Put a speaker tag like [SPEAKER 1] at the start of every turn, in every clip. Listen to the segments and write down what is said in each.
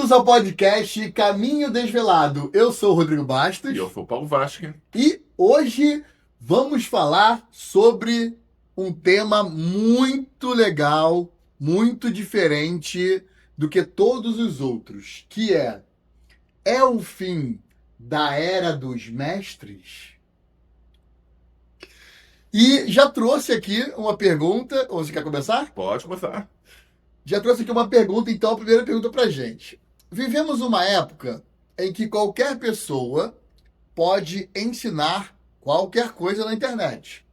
[SPEAKER 1] Bem-vindos ao podcast Caminho Desvelado. Eu sou o Rodrigo Bastos.
[SPEAKER 2] E eu sou o Paulo Vasque.
[SPEAKER 1] E hoje vamos falar sobre um tema muito legal, muito diferente do que todos os outros, que é o fim da Era dos Mestres? E já trouxe aqui uma pergunta, ou você quer começar?
[SPEAKER 2] Pode começar.
[SPEAKER 1] Já trouxe aqui uma pergunta, então, a primeira pergunta pra gente. Vivemos uma época em que qualquer pessoa pode ensinar qualquer coisa na internet.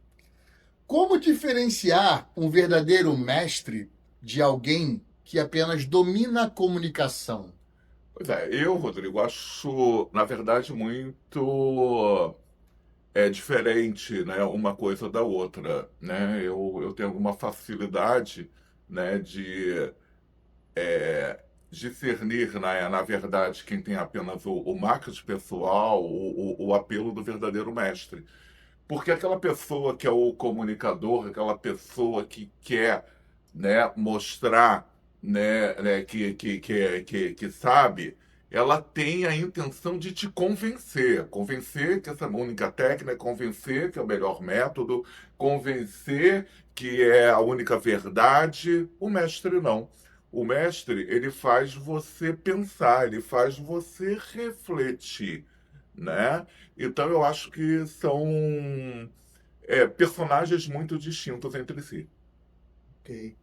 [SPEAKER 1] Como diferenciar um verdadeiro mestre de alguém que apenas domina a comunicação?
[SPEAKER 2] Pois é, eu, Rodrigo, acho, na verdade, muito diferente, né, uma coisa da outra, né? Eu tenho alguma facilidade, né, de discernir, na verdade, quem tem apenas o marketing pessoal, o apelo do verdadeiro mestre. Porque aquela pessoa que é o comunicador, aquela pessoa que quer, né, mostrar, né, que sabe, ela tem a intenção de te convencer. Convencer que essa única técnica, convencer que é o melhor método, convencer que é a única verdade. O mestre não. O mestre, ele faz você pensar, ele faz você refletir, né? Então eu acho que são personagens muito distintos entre si.
[SPEAKER 1] Ok.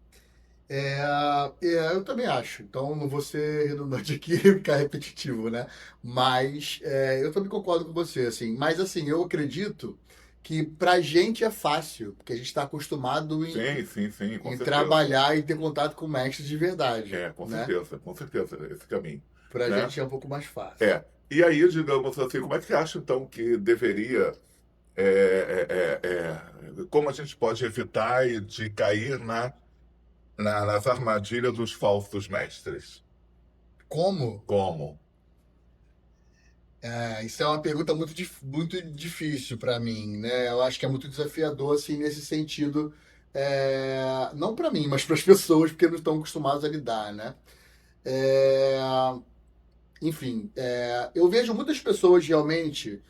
[SPEAKER 1] Eu também acho. Então, não vou ser redundante aqui e ficar repetitivo, né? Mas eu também concordo com você, assim. Mas, assim, eu acredito que pra gente é fácil, porque a gente está acostumado
[SPEAKER 2] Sim, sim, sim, com
[SPEAKER 1] em
[SPEAKER 2] certeza.
[SPEAKER 1] trabalhar e ter contato com mestres de verdade, né?
[SPEAKER 2] Com certeza, esse caminho,
[SPEAKER 1] Pra
[SPEAKER 2] né?
[SPEAKER 1] gente é um pouco mais fácil.
[SPEAKER 2] É. E aí, digamos assim, como é que você acha então que deveria, como a gente pode evitar de cair nas armadilhas dos falsos mestres?
[SPEAKER 1] Como?
[SPEAKER 2] Como?
[SPEAKER 1] Isso é uma pergunta muito difícil para mim, né? Eu acho que é muito desafiador, assim, nesse sentido. Não para mim, mas para as pessoas, porque não estão acostumadas a lidar, né? É, Enfim, eu vejo muitas pessoas realmente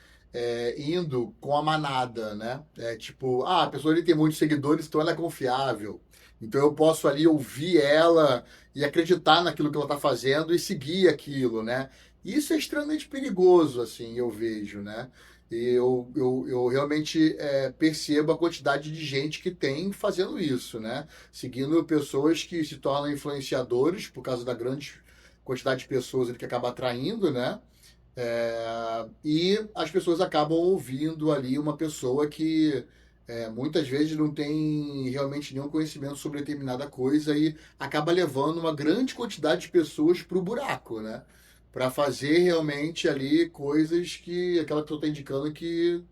[SPEAKER 1] indo com a manada, né? Tipo, a pessoa ali tem muitos seguidores, então ela é confiável. Então eu posso ali ouvir ela e acreditar naquilo que ela está fazendo e seguir aquilo, né? Isso é extremamente perigoso, assim, eu vejo, né? Eu realmente percebo a quantidade de gente que tem fazendo isso, né? Seguindo pessoas que se tornam influenciadores por causa da grande quantidade de pessoas ele que acaba atraindo, né? E as pessoas acabam ouvindo ali uma pessoa que muitas vezes não tem realmente nenhum conhecimento sobre determinada coisa e acaba levando uma grande quantidade de pessoas para o buraco, né? Para fazer realmente ali coisas que aquela pessoa está indicando que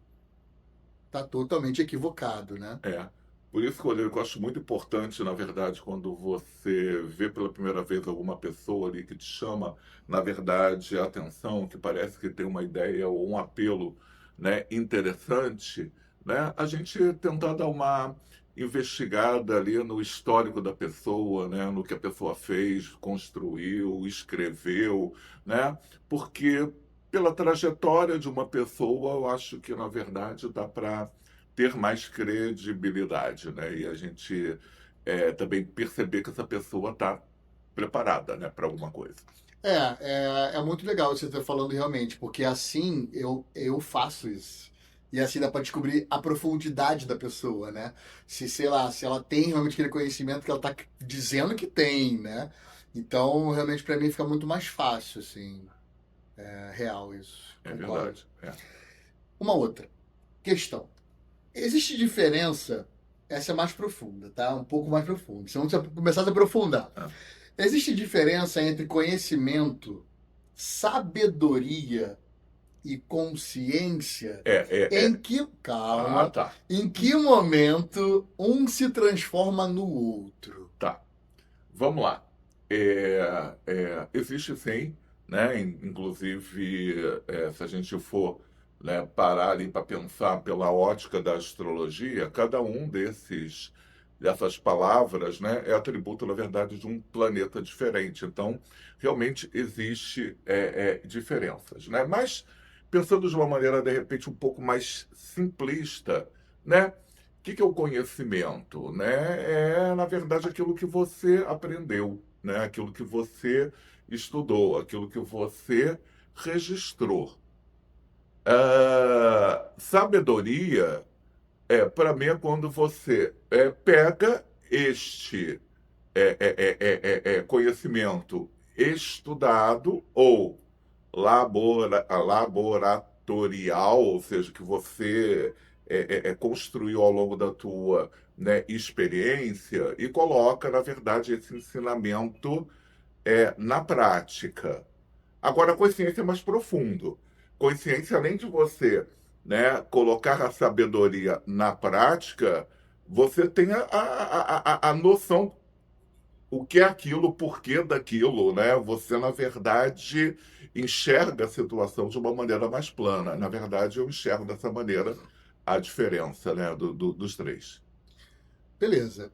[SPEAKER 1] está totalmente equivocado, né?
[SPEAKER 2] É. Por isso, Rodrigo, eu acho muito importante, na verdade, quando você vê pela primeira vez alguma pessoa ali que te chama, na verdade, a atenção, que parece que tem uma ideia ou um apelo, né, interessante, né, a gente tentar dar uma investigada ali no histórico da pessoa, né, no que a pessoa fez, construiu, escreveu, né, porque pela trajetória de uma pessoa, eu acho que, na verdade, dá para ter mais credibilidade, né? E a gente também perceber que essa pessoa está preparada, né, para alguma coisa.
[SPEAKER 1] É muito legal você estar falando realmente, porque assim eu faço isso. E assim dá para descobrir a profundidade da pessoa, né? Se, sei lá, se ela tem realmente aquele conhecimento que ela tá dizendo que tem, né? Então, realmente, para mim fica muito mais fácil, assim, real isso.
[SPEAKER 2] É
[SPEAKER 1] Concordo.
[SPEAKER 2] verdade. É.
[SPEAKER 1] Uma outra questão. Existe diferença, essa é mais profunda, tá? Um pouco mais profunda. Se você começar a se aprofundar.
[SPEAKER 2] É.
[SPEAKER 1] Existe diferença entre conhecimento, sabedoria e consciência? Em
[SPEAKER 2] É.
[SPEAKER 1] que,
[SPEAKER 2] Ah,
[SPEAKER 1] calma,
[SPEAKER 2] tá.
[SPEAKER 1] em que momento um se transforma no outro?
[SPEAKER 2] Tá. Vamos lá. Existe sim, né? Inclusive, se a gente for, né, parar ali para pensar pela ótica da astrologia, cada um desses dessas palavras, né, é atributo, na verdade, de um planeta diferente. Então, realmente existe diferenças, né? Mas, pensando de uma maneira, de repente, um pouco mais simplista, né? O que é o conhecimento, né? É, na verdade, aquilo que você aprendeu, né? Aquilo que você estudou, aquilo que você registrou. Sabedoria, para mim, é quando você pega este conhecimento estudado ou laboratorial, ou seja, que você construiu ao longo da tua, né, experiência e coloca, na verdade, esse ensinamento na prática. Agora, a consciência é mais profundo. Consciência, além de você, né, colocar a sabedoria na prática, você tem a noção o que é aquilo, o porquê daquilo, né? Você, na verdade, enxerga a situação de uma maneira mais plana. Na verdade, eu enxergo dessa maneira a diferença, né, dos três.
[SPEAKER 1] Beleza.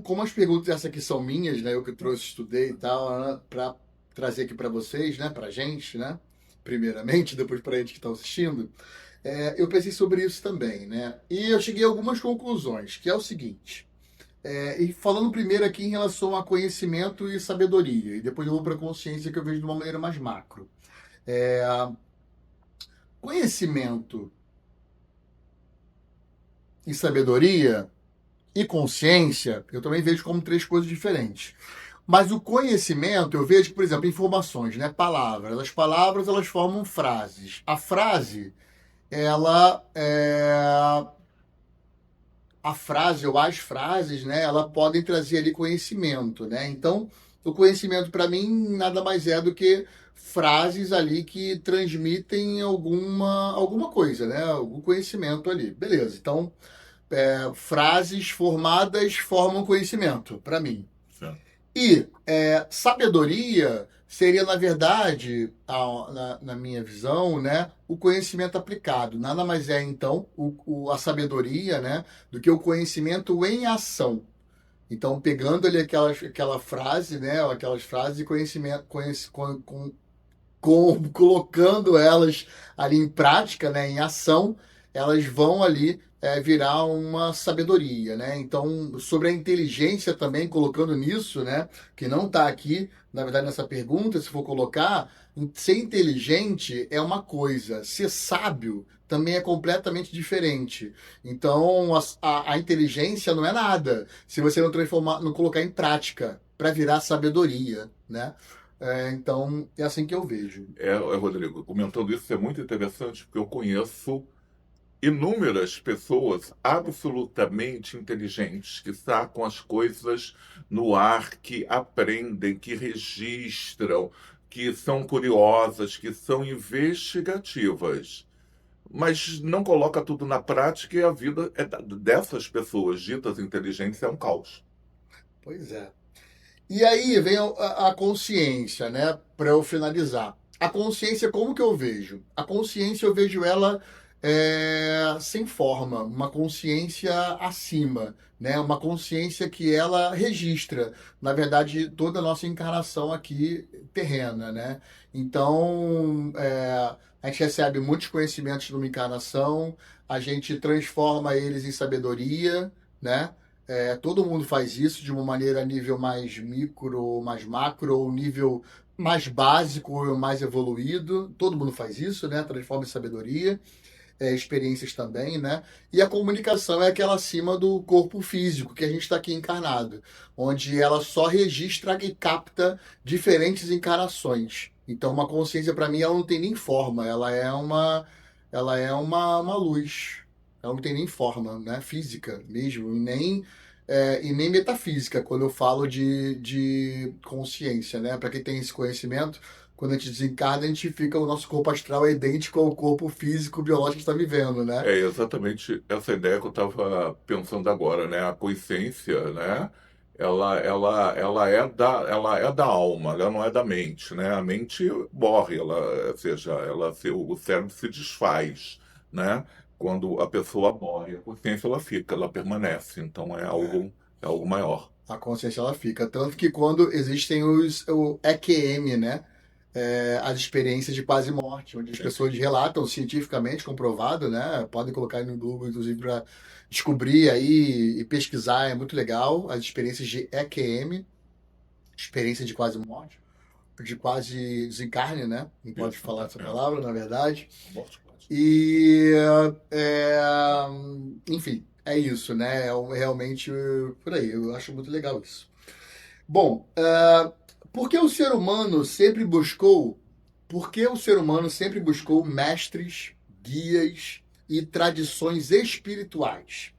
[SPEAKER 1] Como as perguntas essas aqui são minhas, né? Eu que trouxe, estudei e tal, né, para trazer aqui para vocês, né? Pra gente, né? Primeiramente, depois pra gente que está assistindo. Eu pensei sobre isso também, né? E eu cheguei a algumas conclusões, que é o seguinte. E falando primeiro aqui em relação a conhecimento e sabedoria, e depois eu vou para a consciência que eu vejo de uma maneira mais macro. É, Conhecimento e sabedoria e consciência, eu também vejo como três coisas diferentes. Mas o conhecimento, eu vejo, por exemplo, informações, né? Palavras. As palavras, elas formam frases. A frase, ela a frase ou as frases, né, ela podem trazer ali conhecimento, né? Então, o conhecimento para mim nada mais é do que frases ali que transmitem alguma coisa, né? Algum conhecimento ali. Beleza. Então, frases formadas formam conhecimento para mim.
[SPEAKER 2] Sim.
[SPEAKER 1] E sabedoria seria, na verdade, na minha visão, né, o conhecimento aplicado. Nada mais é, então, a sabedoria, né, do que o conhecimento em ação. Então, pegando ali aquela frase, né, aquelas frases e conhecimento, colocando elas ali em prática, né, em ação, elas vão ali virar uma sabedoria, né? Então, sobre a inteligência também, colocando nisso, né, que não está aqui, na verdade, nessa pergunta, se for colocar, ser inteligente é uma coisa, ser sábio também é completamente diferente. Então, a inteligência não é nada se você não transformar, não colocar em prática para virar sabedoria, né? Então, é assim que eu vejo.
[SPEAKER 2] Rodrigo, comentando isso, é muito interessante, porque eu conheço inúmeras pessoas absolutamente inteligentes que sacam as coisas no ar, que aprendem, que registram, que são curiosas, que são investigativas, mas não coloca tudo na prática e a vida dessas pessoas ditas inteligentes é um caos.
[SPEAKER 1] Pois é. E aí vem a consciência, né? Para eu finalizar. A consciência, como que eu vejo? A consciência, eu vejo ela sem forma, uma consciência acima, né? Uma consciência que ela registra, na verdade, toda a nossa encarnação aqui terrena, né? Então, a gente recebe muitos conhecimentos numa encarnação, a gente transforma eles em sabedoria, né? Todo mundo faz isso de uma maneira a nível mais micro, mais macro, ou nível mais básico ou mais evoluído. Todo mundo faz isso, né? Transforma em sabedoria, experiências também, né? E a comunicação é aquela acima do corpo físico, que a gente está aqui encarnado, onde ela só registra e capta diferentes encarnações. Então, uma consciência, para mim, ela não tem nem forma, ela é uma luz. Ela não tem nem forma, né? Física mesmo, e nem metafísica, quando eu falo de consciência, né? Para quem tem esse conhecimento, quando a gente desencarna, a gente fica, o nosso corpo astral é idêntico ao corpo físico, biológico que está vivendo, né?
[SPEAKER 2] É exatamente essa ideia que eu estava pensando agora, né? A consciência, né? Ela é da alma, ela não é da mente, né? A mente morre, ou seja, o cérebro se desfaz, né? Quando a pessoa morre, a consciência ela fica, ela permanece. Então é
[SPEAKER 1] É,
[SPEAKER 2] algo É algo maior.
[SPEAKER 1] A consciência ela fica. Tanto que quando existem o EQM, né? As experiências de quase morte, onde as
[SPEAKER 2] Sim.
[SPEAKER 1] pessoas relatam cientificamente comprovado, né? Podem colocar aí no Google, inclusive, para descobrir aí e pesquisar, é muito legal. As experiências de EQM, experiência de quase morte, de quase desencarne, né? Não pode
[SPEAKER 2] Isso.
[SPEAKER 1] falar essa
[SPEAKER 2] É.
[SPEAKER 1] palavra, na verdade.
[SPEAKER 2] A morte pode.
[SPEAKER 1] E, é, enfim, é isso, né? Realmente por aí. Eu acho muito legal isso. Bom, por que o ser humano sempre buscou, por que o ser humano sempre buscou mestres, guias e tradições espirituais?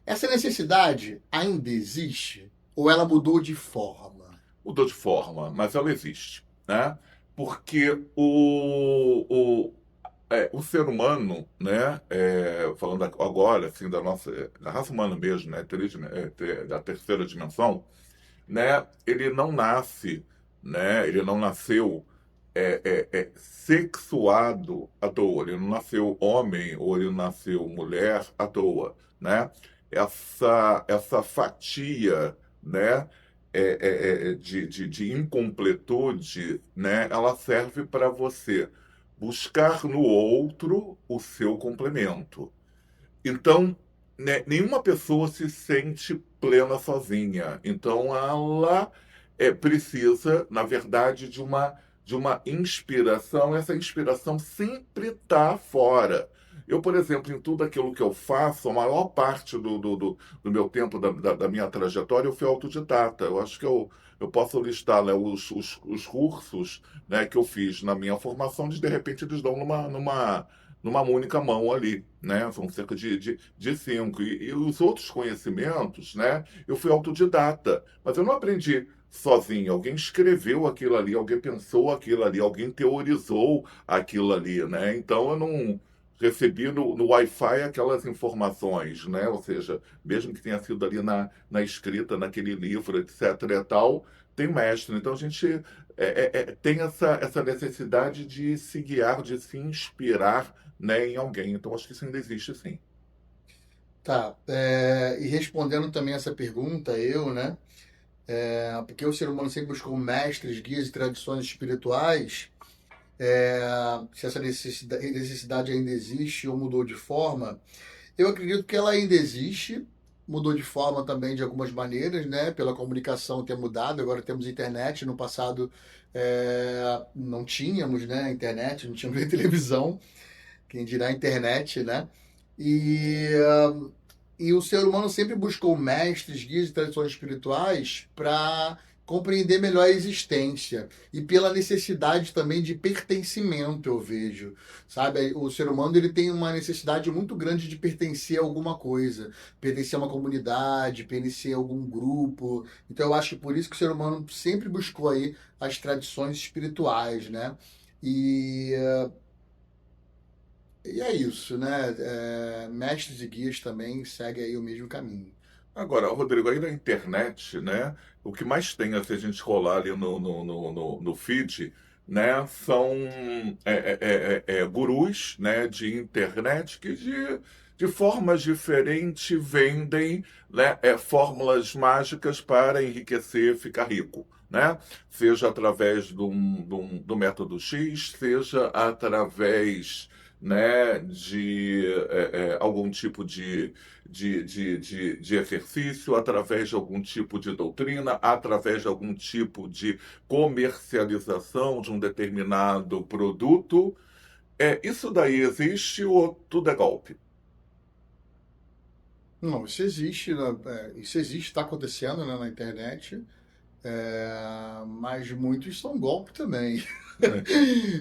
[SPEAKER 1] Essa necessidade ainda existe ou ela mudou de forma?
[SPEAKER 2] Mudou de forma, mas ela existe, né? Porque o ser humano, né, falando agora, assim, da raça humana mesmo, né, da terceira dimensão, né, ele não nasce, né, ele não nasceu sexuado à toa, ele não nasceu homem ou ele não nasceu mulher à toa, né? Essa fatia, né, de incompletude, né, ela serve para você buscar no outro o seu complemento. Então, né, nenhuma pessoa se sente plena sozinha. Então, ela precisa, na verdade, de uma inspiração. Essa inspiração sempre está fora. Eu, por exemplo, em tudo aquilo que eu faço, a maior parte do meu tempo, da minha trajetória, eu fui autodidata. Eu acho que eu posso listar, né, os cursos, né, que eu fiz na minha formação, de repente eles dão numa única mão ali, né? São cerca de cinco. E os outros conhecimentos, né? Eu fui autodidata, mas eu não aprendi sozinho. Alguém escreveu aquilo ali, alguém pensou aquilo ali, alguém teorizou aquilo ali, né? Então eu não recebi no Wi-Fi aquelas informações, né? Ou seja, mesmo que tenha sido ali na escrita, naquele livro, etc. e tal, tem mestre. Então a gente tem essa necessidade de se guiar, de se inspirar, né, em alguém. Então acho que isso ainda existe sim.
[SPEAKER 1] Tá, e respondendo também essa pergunta, né? Porque o ser humano sempre buscou mestres, guias e tradições espirituais. Se essa necessidade ainda existe ou mudou de forma, eu acredito que ela ainda existe, mudou de forma também de algumas maneiras, né? Pela comunicação ter mudado, agora temos internet, no passado não tínhamos, né, internet, não tínhamos nem televisão, quem dirá internet, né? E, e o ser humano sempre buscou mestres, guias e tradições espirituais para compreender melhor a existência e pela necessidade também de pertencimento, eu vejo, sabe? O ser humano ele tem uma necessidade muito grande de pertencer a alguma coisa, pertencer a uma comunidade, pertencer a algum grupo. Então eu acho que por isso que o ser humano sempre buscou aí as tradições espirituais, né? E e é isso, né? Mestres e guias também seguem aí o mesmo caminho.
[SPEAKER 2] Agora, Rodrigo, aí na internet, né, o que mais tem, se a gente rolar ali no feed, né, são gurus, né, de internet que de formas diferentes vendem, né, fórmulas mágicas para enriquecer, ficar rico, né? Seja através do método X, seja através, né, de algum tipo de exercício, através de algum tipo de doutrina, através de algum tipo de comercialização de um determinado produto. Isso daí existe ou tudo é golpe?
[SPEAKER 1] Não, isso existe, né? Isso existe, está acontecendo, né, na internet, mas muitos são golpe também.
[SPEAKER 2] É,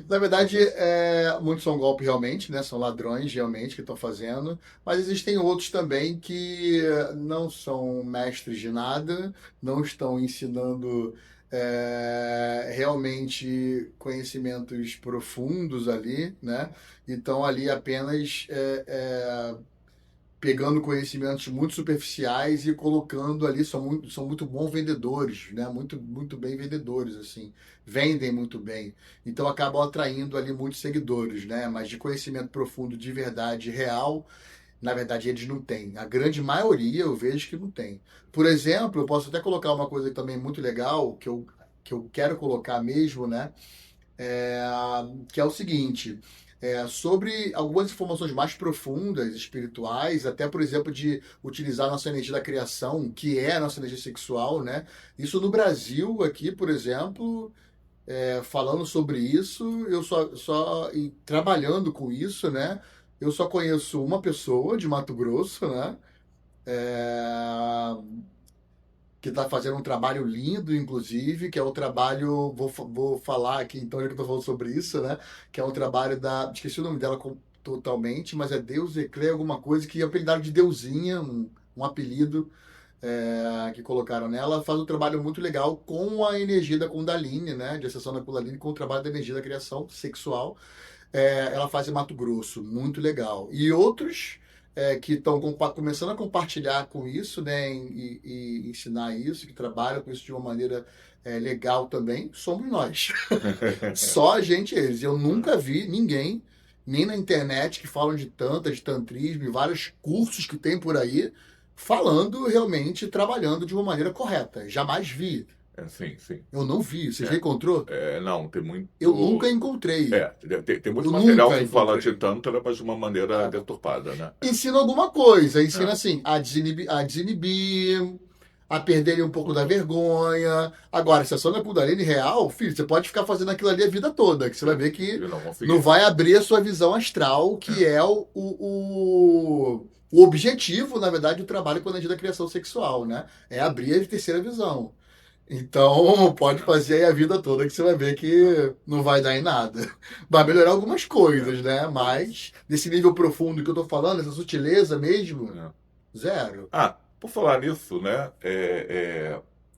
[SPEAKER 1] Na verdade,
[SPEAKER 2] acontece.
[SPEAKER 1] muitos são golpe realmente, né? São ladrões realmente que estão fazendo, mas existem outros também que não são mestres de nada, não estão ensinando realmente conhecimentos profundos ali, né? Então ali apenas pegando conhecimentos muito superficiais e colocando ali, são muito bons vendedores, né? Muito, muito bem vendedores, assim. Vendem muito bem. Então acabam atraindo ali muitos seguidores, né? Mas de conhecimento profundo, de verdade, real, Na verdade, eles não têm. A grande maioria eu vejo que não tem. Por exemplo, eu posso até colocar uma coisa também muito legal, que eu quero colocar mesmo, né? É, que é o seguinte, sobre algumas informações mais profundas, espirituais, até, por exemplo, de utilizar a nossa energia da criação, que é a nossa energia sexual, né? Isso no Brasil, aqui, por exemplo, falando sobre isso, eu e trabalhando com isso, né? Eu só conheço uma pessoa de Mato Grosso, né? É, que está fazendo um trabalho lindo, inclusive, que é o trabalho, vou falar aqui então, já que eu estou falando sobre isso, né? Que é um trabalho esqueci o nome dela totalmente, mas é Deus Eclé, alguma coisa, que é apelidado de Deusinha, um apelido que colocaram nela. Ela faz um trabalho muito legal com a energia da Kundalini, né? De acessão da Kundalini, com o trabalho da energia da criação sexual. Ela faz em Mato Grosso, muito legal. E outros que estão começando a compartilhar com isso, né, e ensinar isso, que trabalham com isso de uma maneira legal também, somos nós. Só a gente, eles. Eu nunca vi ninguém, nem na internet, que falam de tantra, de tantrismo, e vários cursos que tem por aí, falando realmente, trabalhando de uma maneira correta. Jamais vi.
[SPEAKER 2] Sim, sim.
[SPEAKER 1] Eu não vi. Você já encontrou?
[SPEAKER 2] Não, tem
[SPEAKER 1] Eu nunca
[SPEAKER 2] muito.
[SPEAKER 1] encontrei.
[SPEAKER 2] Tem muito
[SPEAKER 1] Eu
[SPEAKER 2] material
[SPEAKER 1] nunca
[SPEAKER 2] que fala de
[SPEAKER 1] encontrei.
[SPEAKER 2] Tantra, mas de uma maneira deturpada, né?
[SPEAKER 1] Ensina alguma coisa, ensina
[SPEAKER 2] É.
[SPEAKER 1] assim, a desinibir, a perderem um pouco da vergonha. Agora, se a sua Kundalini real, filho, você pode ficar fazendo aquilo ali a vida toda, que você vai ver que
[SPEAKER 2] Eu não
[SPEAKER 1] não
[SPEAKER 2] consegui.
[SPEAKER 1] vai abrir a sua visão astral, que
[SPEAKER 2] É.
[SPEAKER 1] é o objetivo, na verdade, do trabalho com a energia da criação sexual, né? É abrir a terceira visão. Então, pode
[SPEAKER 2] É.
[SPEAKER 1] fazer aí a vida toda que você vai ver que não vai dar em nada. Vai melhorar algumas
[SPEAKER 2] É.
[SPEAKER 1] coisas, né?
[SPEAKER 2] Isso.
[SPEAKER 1] Mas, nesse nível profundo que eu tô falando, essa sutileza mesmo,
[SPEAKER 2] É.
[SPEAKER 1] zero.
[SPEAKER 2] Por falar nisso, né?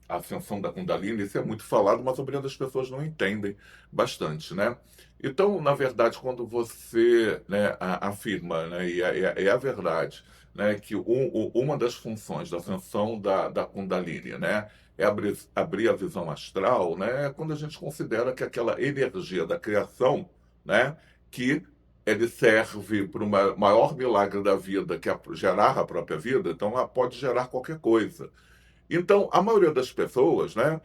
[SPEAKER 2] A ascensão da Kundalini, isso é muito falado, mas a maioria das pessoas não entendem bastante, né? Então, na verdade, quando você, né, afirma, né, e é a verdade, né, que uma das funções da ascensão da Kundalini, né, é abrir a visão astral, né, é quando a gente considera que aquela energia da criação, né, que ele serve para o maior milagre da vida, que é gerar a própria vida, então ela pode gerar qualquer coisa. Então, a maioria das pessoas, né,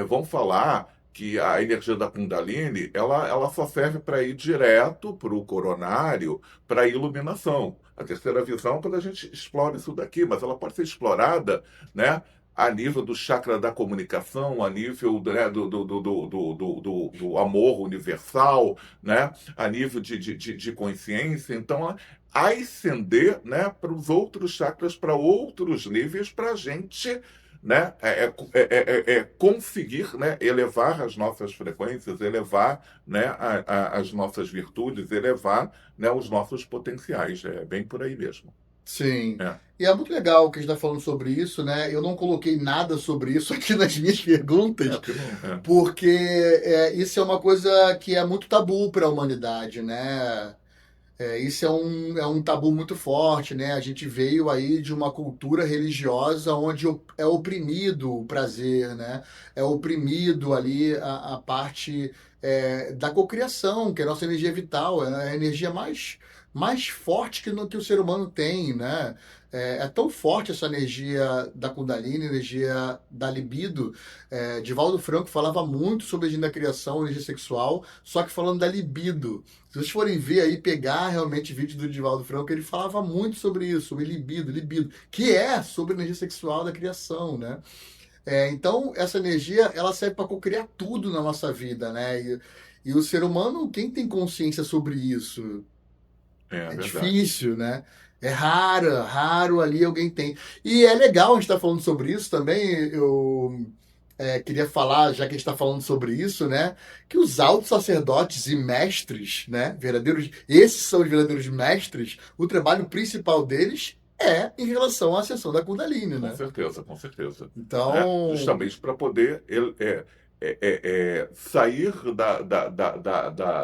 [SPEAKER 2] vão falar que a energia da Kundalini, ela só serve para ir direto para o coronário, para a iluminação. A terceira visão, quando a gente explora isso daqui, mas ela pode ser explorada, né, a nível do chakra da comunicação, a nível, né, do amor universal, né, a nível de consciência. Então, ascender, né, para os outros chakras, para outros níveis, para a gente, né, conseguir, né, elevar as nossas frequências, elevar, né, as nossas virtudes, elevar, né, os nossos potenciais. É bem por aí mesmo.
[SPEAKER 1] Sim.
[SPEAKER 2] É,
[SPEAKER 1] E é muito legal que a gente está falando sobre isso, né? Eu não coloquei nada sobre isso aqui nas minhas perguntas,
[SPEAKER 2] porque não.
[SPEAKER 1] porque isso é uma coisa que é muito tabu para a humanidade, né? Isso é um tabu muito forte, né? A gente veio aí de uma cultura religiosa onde é oprimido o prazer, né? É oprimido ali a parte da cocriação, que é a nossa energia vital, é a energia mais forte que o ser humano tem, né? Tão forte essa energia da Kundalini, energia da libido. Divaldo Franco falava muito sobre a energia da criação, energia sexual, só que falando da libido. Se vocês forem ver aí, pegar realmente vídeo do Divaldo Franco, ele falava muito sobre isso, sobre libido, que é sobre a energia sexual da criação, né? Então, essa energia, ela serve para cocriar tudo na nossa vida, né? E o ser humano, quem tem consciência sobre isso?
[SPEAKER 2] É
[SPEAKER 1] É
[SPEAKER 2] verdade.
[SPEAKER 1] difícil, né? É raro, raro ali alguém tem. E é legal a gente estar falando sobre isso também. Eu queria falar, já que a gente está falando sobre isso, né? Que os altos sacerdotes e mestres, né? Verdadeiros, esses são os verdadeiros mestres. O trabalho principal deles é em relação à ascensão da Kundalini,
[SPEAKER 2] Com
[SPEAKER 1] né?
[SPEAKER 2] certeza, com certeza. Né?
[SPEAKER 1] Então,
[SPEAKER 2] Justamente para poder sair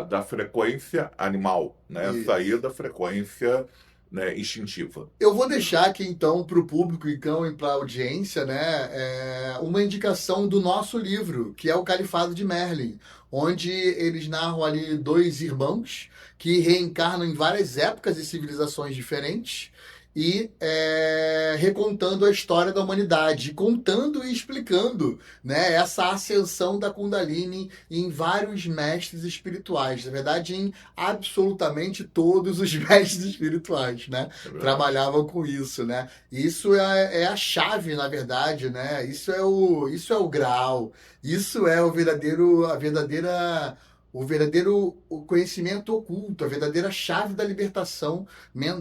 [SPEAKER 2] da frequência animal, né? Sair
[SPEAKER 1] isso.
[SPEAKER 2] da frequência, né, instintiva.
[SPEAKER 1] Eu vou deixar aqui então para o público então, e para a audiência, né, uma indicação do nosso livro, que é o Califado de Merlin, onde eles narram ali dois irmãos que reencarnam em várias épocas e civilizações diferentes e recontando a história da humanidade, contando e explicando, né, essa ascensão da Kundalini em vários mestres espirituais, na verdade em absolutamente todos os mestres espirituais, né?
[SPEAKER 2] É verdade.
[SPEAKER 1] Trabalhavam com isso, né? Isso é a chave, na verdade, né? Isso é o grau, isso é o verdadeiro conhecimento oculto, a verdadeira chave da libertação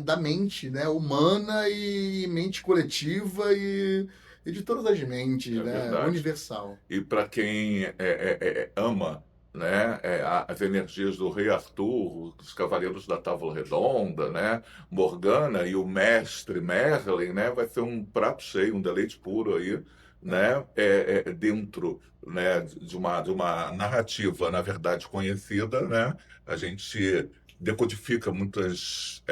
[SPEAKER 1] da mente, né? Humana e mente coletiva e de todas as mentes,
[SPEAKER 2] É
[SPEAKER 1] né?
[SPEAKER 2] verdade.
[SPEAKER 1] Universal.
[SPEAKER 2] E para quem ama, né, as energias do Rei Arthur, dos Cavaleiros da Távola Redonda, né, Morgana e o Mestre Merlin, né, vai ser um prato cheio, um deleite puro aí, né, dentro, né, de uma narrativa, na verdade, conhecida, né, a gente decodifica muitas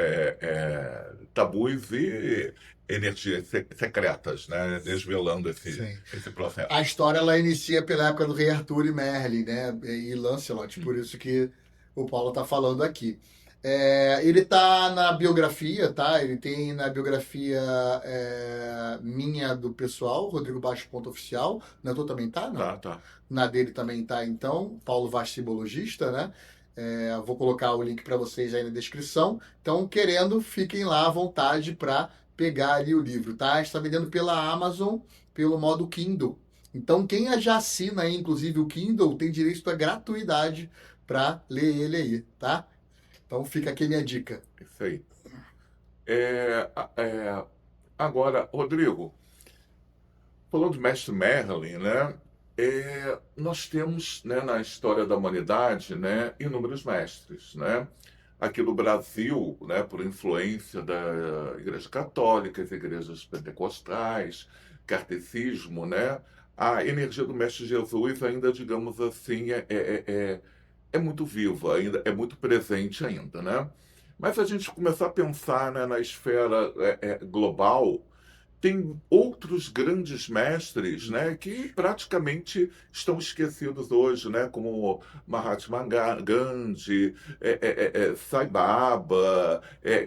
[SPEAKER 2] tabus e energias secretas, né, desvelando
[SPEAKER 1] Sim.
[SPEAKER 2] esse processo.
[SPEAKER 1] A história ela inicia pela época do rei Arthur e Merlin, né? E Lancelot, por
[SPEAKER 2] Hum.
[SPEAKER 1] isso que o Paulo está falando aqui. Ele tá na biografia, tá? Ele tem na biografia minha do pessoal, Rodrigo Baixo Ponto Oficial. Na tua também tá, não?
[SPEAKER 2] Tá, tá.
[SPEAKER 1] Na dele também tá, então, Paulo Vaz Cibologista, né? Vou colocar o link para vocês aí na descrição. Então, querendo, fiquem lá à vontade para pegar ali o livro, tá? Está vendendo pela Amazon, pelo modo Kindle. Então, quem já assina aí, inclusive o Kindle, tem direito à gratuidade para ler ele aí, tá? Então, fica aqui a minha dica.
[SPEAKER 2] Isso aí. Agora, Rodrigo, falando de Mestre Merlin, né? Nós temos, né, na história da humanidade, né, inúmeros mestres, né? Aqui no Brasil, né, por influência da Igreja Católica, as igrejas pentecostais, kardecismo, né? A energia do Mestre Jesus ainda, digamos assim, é muito viva, ainda é muito presente ainda, né? Mas se a gente começar a pensar, né, na esfera global, tem outros grandes mestres, né, que praticamente estão esquecidos hoje, né, como Mahatma Gandhi, Sai Baba,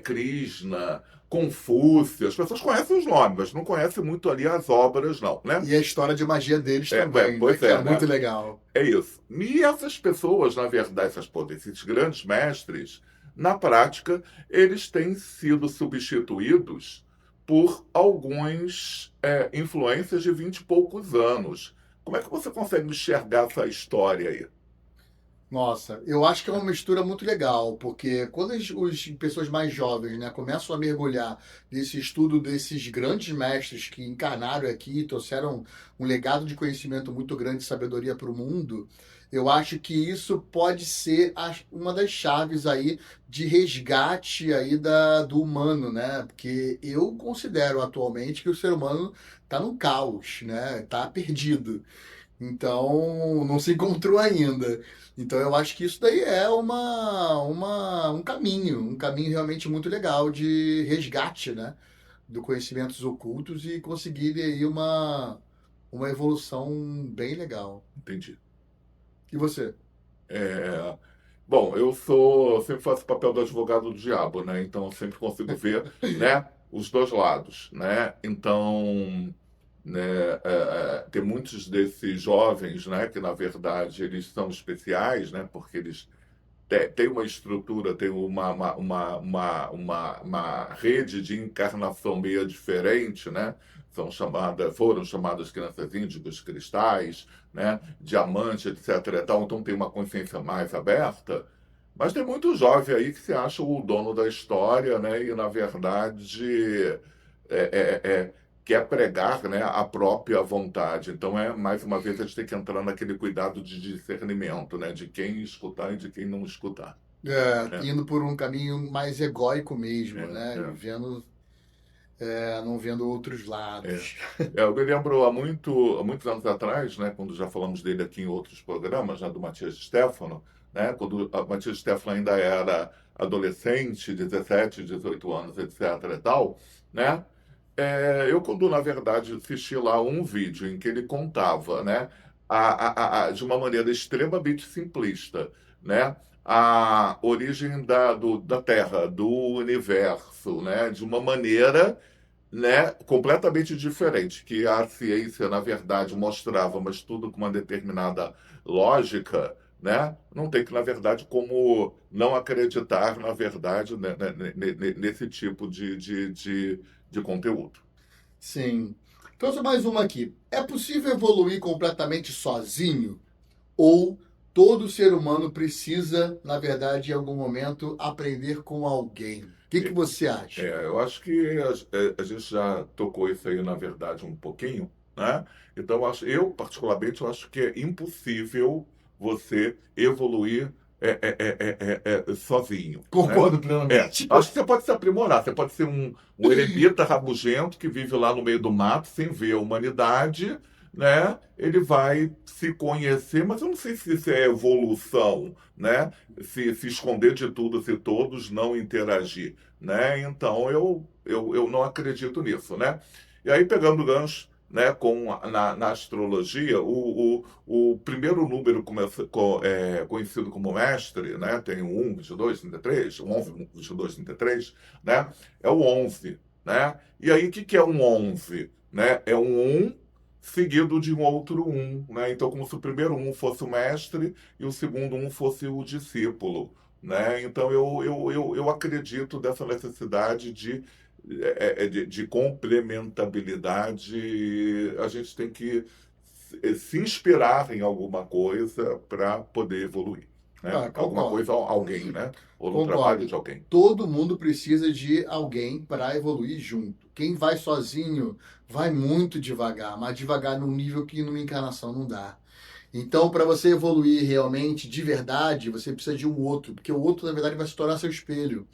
[SPEAKER 2] Krishna, Confúcio. As pessoas conhecem os nomes, mas não conhecem muito ali as obras, não, né?
[SPEAKER 1] E a história de magia deles também, né?
[SPEAKER 2] Pois
[SPEAKER 1] Que é
[SPEAKER 2] é, né?
[SPEAKER 1] muito legal.
[SPEAKER 2] É isso. E essas pessoas, na verdade, esses grandes mestres, na prática, eles têm sido substituídos por alguns influências de 20 e poucos anos. Como é que você consegue enxergar essa história aí?
[SPEAKER 1] Nossa, eu acho que é uma mistura muito legal, porque quando as pessoas mais jovens, né, começam a mergulhar nesse estudo desses grandes mestres que encarnaram aqui, trouxeram um legado de conhecimento muito grande, de sabedoria para o mundo, eu acho que isso pode ser uma das chaves aí de resgate aí do humano, né? Porque eu considero atualmente que o ser humano está no caos, né? Está perdido. Então, não se encontrou ainda. Então, eu acho que isso daí é um caminho realmente muito legal de resgate, né? Do conhecimentos ocultos e conseguir aí uma evolução bem legal.
[SPEAKER 2] Entendi.
[SPEAKER 1] E você?
[SPEAKER 2] É, Bom, eu sempre faço o papel do advogado do diabo, né? Então eu sempre consigo ver, né, os dois lados, né? Então, né, tem muitos desses jovens, né, que na verdade eles são especiais, né? Porque eles têm uma estrutura, têm uma rede de encarnação meio diferente, né? Foram chamadas crianças índigas, cristais, né? Diamante, etc. E tal. Então tem uma consciência mais aberta. Mas tem muito jovem aí que se acha o dono da história, né? E na verdade é, é, é, quer pregar, né, a própria vontade. Então mais uma vez a gente tem que entrar naquele cuidado de discernimento, né? De quem escutar e de quem não escutar. Né?
[SPEAKER 1] Indo por um caminho mais egóico
[SPEAKER 2] É,
[SPEAKER 1] mesmo, né?
[SPEAKER 2] é,
[SPEAKER 1] Não vendo outros
[SPEAKER 2] é.
[SPEAKER 1] lados.
[SPEAKER 2] Eu me lembro há muitos anos atrás, né, quando já falamos dele aqui em outros programas, né, do Matias Stefano, né, quando o Matias Stefano ainda era adolescente, 17, 18 anos, etc. e tal, né? Eu, quando na verdade assisti lá um vídeo em que ele contava, né, de uma maneira extremamente simplista, né, a origem da Terra, do universo, né, de uma maneira, né, completamente diferente, que a ciência, na verdade, mostrava, mas tudo com uma determinada lógica, né? Não tem que, na verdade, como não acreditar, na verdade, nesse tipo de conteúdo.
[SPEAKER 1] Sim. Trouxe mais uma aqui. É possível evoluir completamente sozinho? Ou todo ser humano precisa, na verdade, em algum momento, aprender com alguém? O que você acha?
[SPEAKER 2] Eu acho que a gente já tocou isso aí, na verdade, um pouquinho, né? Então, eu particularmente, eu acho que é impossível você evoluir sozinho, né?
[SPEAKER 1] Concordo plenamente.
[SPEAKER 2] Acho que você pode se aprimorar, você pode ser um eremita rabugento que vive lá no meio do mato sem ver a humanidade, né? Ele vai se conhecer, mas eu não sei se isso é evolução, né? Se esconder de tudo, se todos não interagir, né? Então eu não acredito nisso, né? E aí, pegando o gancho, né, na astrologia, o primeiro número conhecido como mestre, né, tem o 1, 22, 33, o 11, 22, 33, né, é o 11, né? E aí, o que é um 11? Né? É um seguido de um outro um, né? Então, como se o primeiro um fosse o mestre e o segundo um fosse o discípulo, né? Então, eu acredito dessa necessidade de complementabilidade. A gente tem que se inspirar em alguma coisa para poder evoluir, né?
[SPEAKER 1] Ah,
[SPEAKER 2] Alguma
[SPEAKER 1] concordo.
[SPEAKER 2] coisa, alguém, né? Ou no trabalho
[SPEAKER 1] Concordo.
[SPEAKER 2] de alguém.
[SPEAKER 1] Todo mundo precisa de alguém para evoluir junto. Quem vai sozinho vai muito devagar, mas devagar num nível que numa encarnação não dá. Então, para você evoluir realmente, de verdade, você precisa de um outro, porque o outro, na verdade, vai se tornar seu espelho.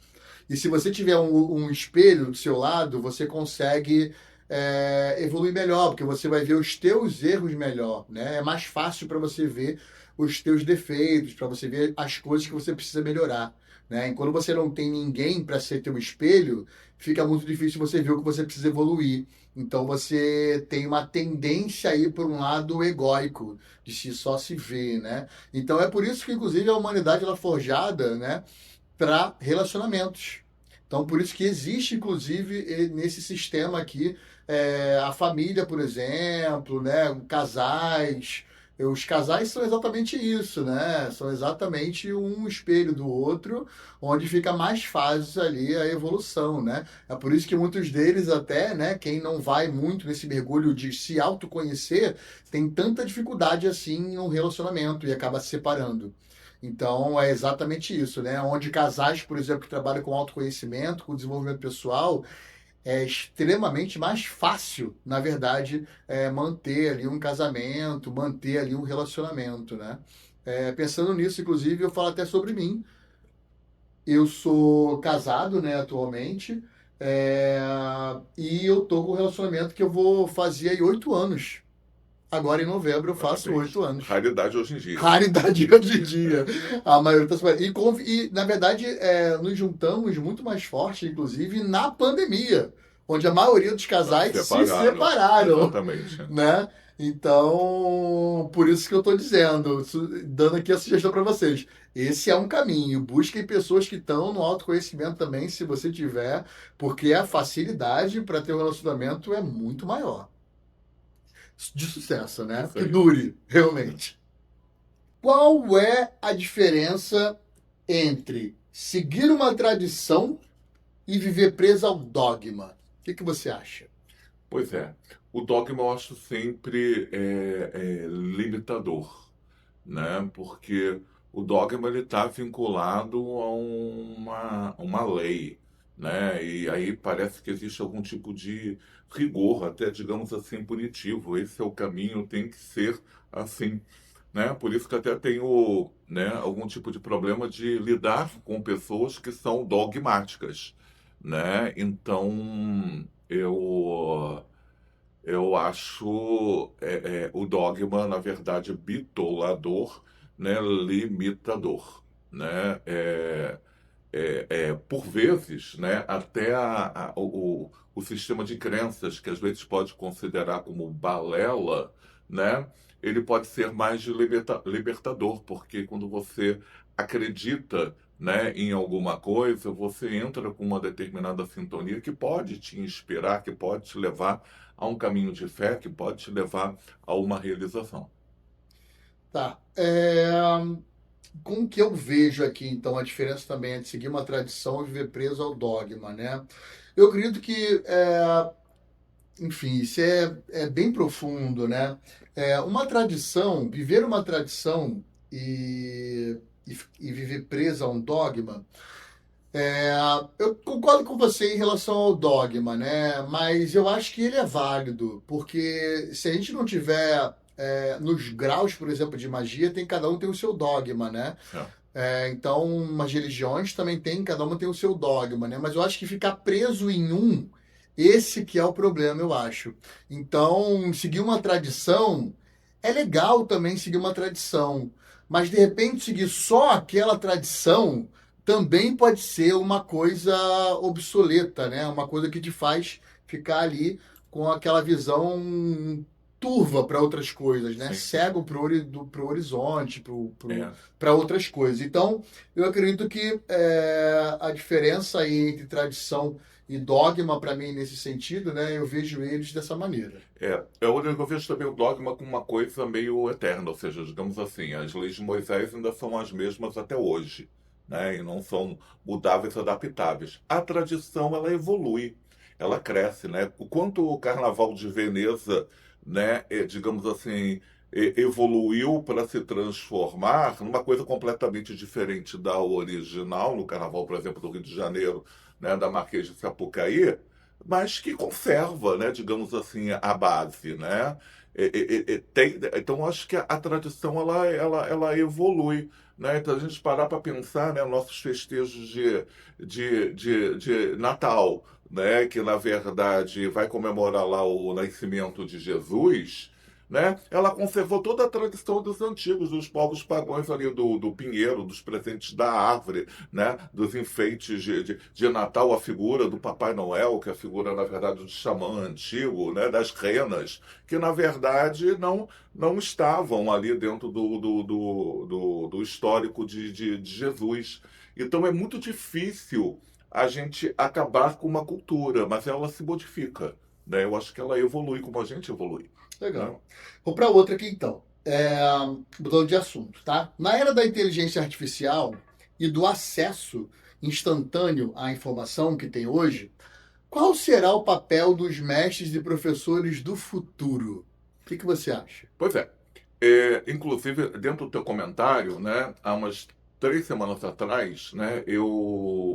[SPEAKER 1] E se você tiver um espelho do seu lado, você consegue evoluir melhor, porque você vai ver os teus erros melhor, né? É mais fácil para você ver os teus defeitos, para você ver as coisas que você precisa melhorar, né? E quando você não tem ninguém para ser teu espelho, fica muito difícil você ver o que você precisa evoluir. Então você tem uma tendência aí por um lado egóico, de se só se ver, né? Então é por isso que inclusive a humanidade ela é forjada, né, para relacionamentos. Então, por isso que existe, inclusive, nesse sistema aqui, a família, por exemplo, né, casais. Os casais são exatamente isso, né? São exatamente um espelho do outro, onde fica mais fácil ali a evolução, né? É por isso que muitos deles até, né, quem não vai muito nesse mergulho de se autoconhecer, tem tanta dificuldade assim no relacionamento e acaba se separando. Então, é exatamente isso, né? Onde casais, por exemplo, que trabalham com autoconhecimento, com desenvolvimento pessoal, é extremamente mais fácil, na verdade, manter ali um casamento, manter ali um relacionamento, né? Pensando nisso, inclusive, eu falo até sobre mim. Eu sou casado, né, atualmente, é, e eu tô com um relacionamento que eu vou fazer aí 8 anos. Agora, em novembro, eu faço
[SPEAKER 2] Parabéns.
[SPEAKER 1] 8 anos.
[SPEAKER 2] Raridade hoje em dia.
[SPEAKER 1] Raridade hoje em dia. A maioria das pessoas. E, na verdade, nos juntamos muito mais forte, inclusive, na pandemia, onde a maioria dos casais se
[SPEAKER 2] Separaram.
[SPEAKER 1] separaram,
[SPEAKER 2] Exatamente.
[SPEAKER 1] né? Então, por isso que eu estou dizendo, dando aqui a sugestão para vocês. Esse é um caminho. Busquem pessoas que estão no autoconhecimento também, se você tiver, porque a facilidade para ter um relacionamento é muito maior. De sucesso, né?
[SPEAKER 2] Isso
[SPEAKER 1] Que
[SPEAKER 2] aí.
[SPEAKER 1] dure, realmente. Qual é a diferença entre seguir uma tradição e viver preso ao dogma? O que você acha?
[SPEAKER 2] Pois é. O dogma eu acho sempre limitador, né? Porque o dogma ele está vinculado a uma lei, né? E aí parece que existe algum tipo de rigor, até digamos assim, punitivo. Esse é o caminho, tem que ser assim, né? Por isso que até tenho, né, algum tipo de problema de lidar com pessoas que são dogmáticas, né? Então eu acho o dogma, na verdade, bitolador, né, limitador, né? por vezes, né, até o sistema de crenças, que às vezes pode considerar como balela, né, ele pode ser mais de libertador, porque quando você acredita, né, em alguma coisa, você entra com uma determinada sintonia que pode te inspirar, que pode te levar a um caminho de fé, que pode te levar a uma realização.
[SPEAKER 1] Tá. Como que eu vejo aqui, então, a diferença também entre seguir uma tradição e viver preso ao dogma, né? Eu acredito que, enfim, isso é bem profundo, né? Uma tradição, viver uma tradição e viver preso a um dogma, eu concordo com você em relação ao dogma, né? Mas eu acho que ele é válido, porque se a gente não tiver nos graus, por exemplo, de magia, cada um tem o seu dogma, né?
[SPEAKER 2] É,
[SPEAKER 1] Então, as religiões também tem, cada uma tem o seu dogma, né? Mas eu acho que ficar preso em um, esse que é o problema, eu acho. Então, seguir uma tradição é legal também seguir uma tradição, mas de repente seguir só aquela tradição também pode ser uma coisa obsoleta, né? Uma coisa que te faz ficar ali com aquela visão turva para outras coisas, né?
[SPEAKER 2] sim,
[SPEAKER 1] Cego pro horizonte,
[SPEAKER 2] é,
[SPEAKER 1] para outras coisas. Então, eu acredito que a diferença aí entre tradição e dogma, para mim, nesse sentido, né? Eu vejo eles dessa maneira.
[SPEAKER 2] eu vejo também o dogma como uma coisa meio eterna, ou seja, digamos assim, as leis de Moisés ainda são as mesmas até hoje, né? E não são mudáveis, adaptáveis. A tradição, ela evolui, ela cresce, né? O quanto o Carnaval de Veneza, né, digamos assim, evoluiu para se transformar numa coisa completamente diferente da original, no Carnaval, por exemplo, do Rio de Janeiro, né, da Marquês de Sapucaí, mas que conserva, né, digamos assim, a base, né? Então, acho que a tradição ela evolui, né? Então, a gente parar para pensar, né, nossos festejos de Natal, né, que na verdade vai comemorar lá o nascimento de Jesus, né? Ela conservou toda a tradição dos antigos, dos povos pagãos ali do pinheiro, dos presentes da árvore, né, dos enfeites de Natal, a figura do Papai Noel, que é a figura, na verdade, do xamã antigo, né, das renas, que, na verdade, não estavam ali dentro do histórico de Jesus. Então, é muito difícil a gente acabar com uma cultura, mas ela se modifica. Né? Eu acho que ela evolui como a gente evolui. Né?
[SPEAKER 1] Legal. Vou para outra aqui então. Mudando de assunto, tá? Na era da inteligência artificial e do acesso instantâneo à informação que tem hoje, qual será o papel dos mestres e professores do futuro? O que você acha?
[SPEAKER 2] Pois é. Inclusive, dentro do teu comentário, né, há umas 3 semanas atrás, né, eu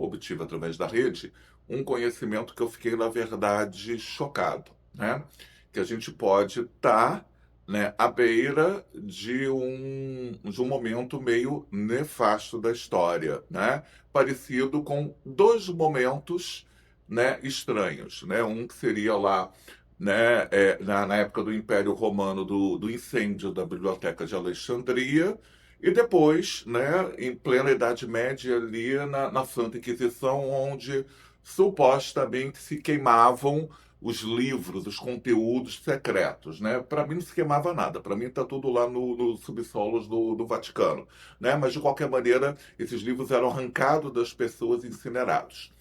[SPEAKER 2] obtive através da rede um conhecimento que eu fiquei, na verdade, chocado, né? Que a gente pode estar, né, à beira de um momento meio nefasto da história, né? Parecido com dois momentos, né, estranhos, né? Um que seria lá, né, na época do Império Romano, do incêndio da Biblioteca de Alexandria, e depois, né, em plena Idade Média, ali na Santa Inquisição, onde supostamente se queimavam os livros, os conteúdos secretos. Né? Para mim não se queimava nada, para mim está tudo lá no subsolos do Vaticano. Né? Mas, de qualquer maneira, esses livros eram arrancados das pessoas e incinerados.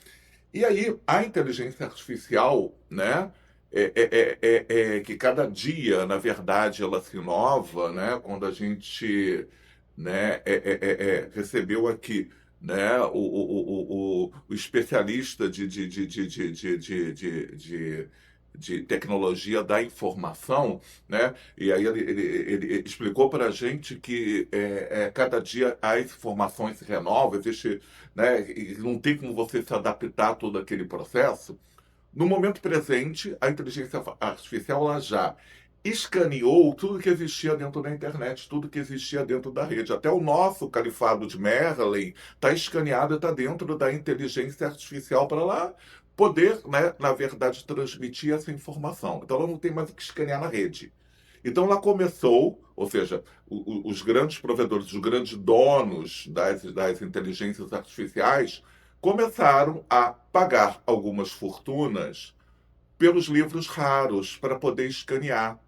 [SPEAKER 2] E aí, a inteligência artificial, né, que cada dia, na verdade, ela se inova, né, quando a gente, né, recebeu aqui, né, o especialista de tecnologia da informação, né? E aí ele explicou para a gente que cada dia as informações se renovam, existe, né? E não tem como você se adaptar a todo aquele processo. No momento presente, a inteligência artificial ela já escaneou tudo que existia dentro da internet, tudo que existia dentro da rede. Até o nosso califado de Merlin está escaneado e está dentro da inteligência artificial para lá poder, né, na verdade, transmitir essa informação. Então ela não tem mais o que escanear na rede. Então ela começou, ou seja, os grandes provedores, os grandes donos das inteligências artificiais começaram a pagar algumas fortunas pelos livros raros para poder escanear.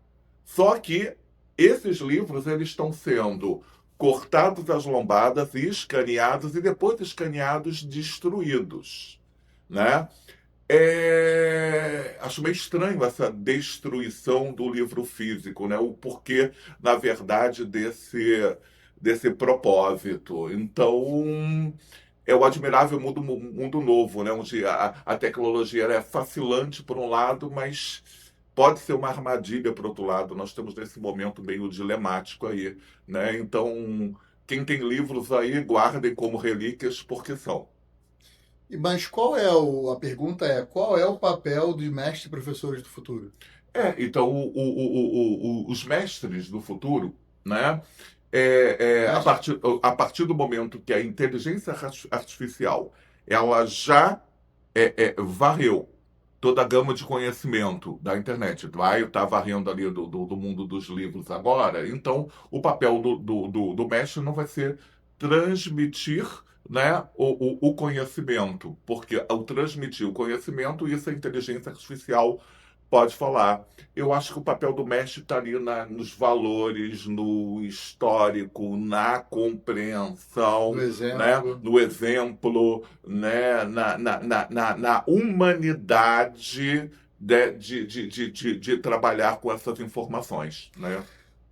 [SPEAKER 2] Só que esses livros eles estão sendo cortados às lombadas e escaneados e depois escaneados destruídos, né? Acho meio estranho essa destruição do livro físico, né? O porquê, na verdade, desse propósito. Então, é o admirável mundo novo, né? Onde a tecnologia é fascinante por um lado, mas pode ser uma armadilha por outro lado. Nós estamos nesse momento meio dilemático aí, né? Então, quem tem livros aí, guardem como relíquias, porque são.
[SPEAKER 1] Mas a pergunta é, qual é o papel dos mestres e professores do futuro?
[SPEAKER 2] Então, os mestres do futuro, né?
[SPEAKER 1] Mestre?
[SPEAKER 2] A partir do momento que a inteligência artificial ela já varreu toda a gama de conhecimento da internet, vai estar varrendo ali do mundo dos livros agora, então o papel do mestre não vai ser transmitir, né, o conhecimento, porque ao transmitir o conhecimento, isso a inteligência artificial pode falar. Eu acho que o papel do mestre está ali nos valores, no histórico, na
[SPEAKER 1] No
[SPEAKER 2] compreensão, né?
[SPEAKER 1] exemplo.
[SPEAKER 2] No exemplo, né? Na humanidade de trabalhar com essas informações, né?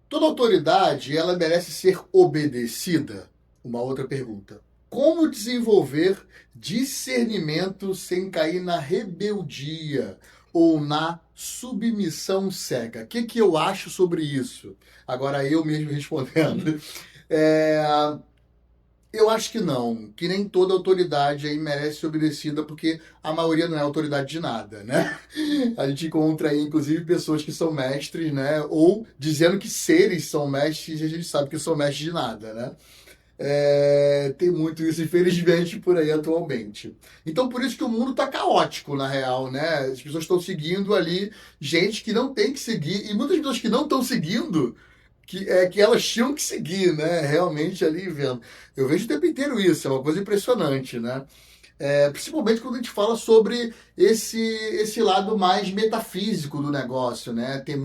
[SPEAKER 1] Toda autoridade, ela merece ser obedecida? Uma outra pergunta. Como desenvolver discernimento sem cair na rebeldia ou na submissão cega? O que eu acho sobre isso? Agora eu mesmo respondendo. É, eu acho que não, que nem toda autoridade aí merece ser obedecida, porque a maioria não é autoridade de nada, né? A gente encontra aí, inclusive, pessoas que são mestres, né? Ou dizendo que seres são mestres e a gente sabe que são mestres de nada, né? Tem muito isso, infelizmente, por aí atualmente. Então, por isso que o mundo está caótico, na real, né? As pessoas estão seguindo ali gente que não tem que seguir, e muitas pessoas que não estão seguindo que elas tinham que seguir, né? Realmente ali vendo. Eu vejo o tempo inteiro isso, é uma coisa impressionante, né? Principalmente quando a gente fala sobre esse lado mais metafísico do negócio, né? Tem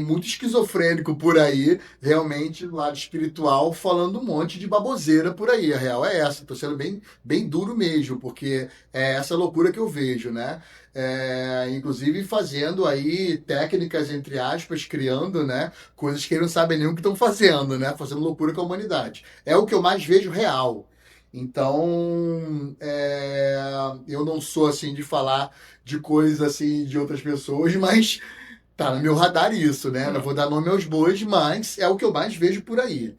[SPEAKER 1] muito esquizofrênico por aí, realmente, do lado espiritual, falando um monte de baboseira por aí. A real é essa, tô sendo bem, bem duro mesmo, porque é essa loucura que eu vejo, né? Inclusive fazendo aí técnicas, entre aspas, criando, né? Coisas que eles não sabem nem o que estão fazendo, né? Fazendo loucura com a humanidade. É o que eu mais vejo real. Então, eu não sou assim de falar de coisas assim de outras pessoas, mas tá no meu radar isso, né? Não
[SPEAKER 2] É.
[SPEAKER 1] vou dar nome aos bois, mas é o que eu mais vejo por aí.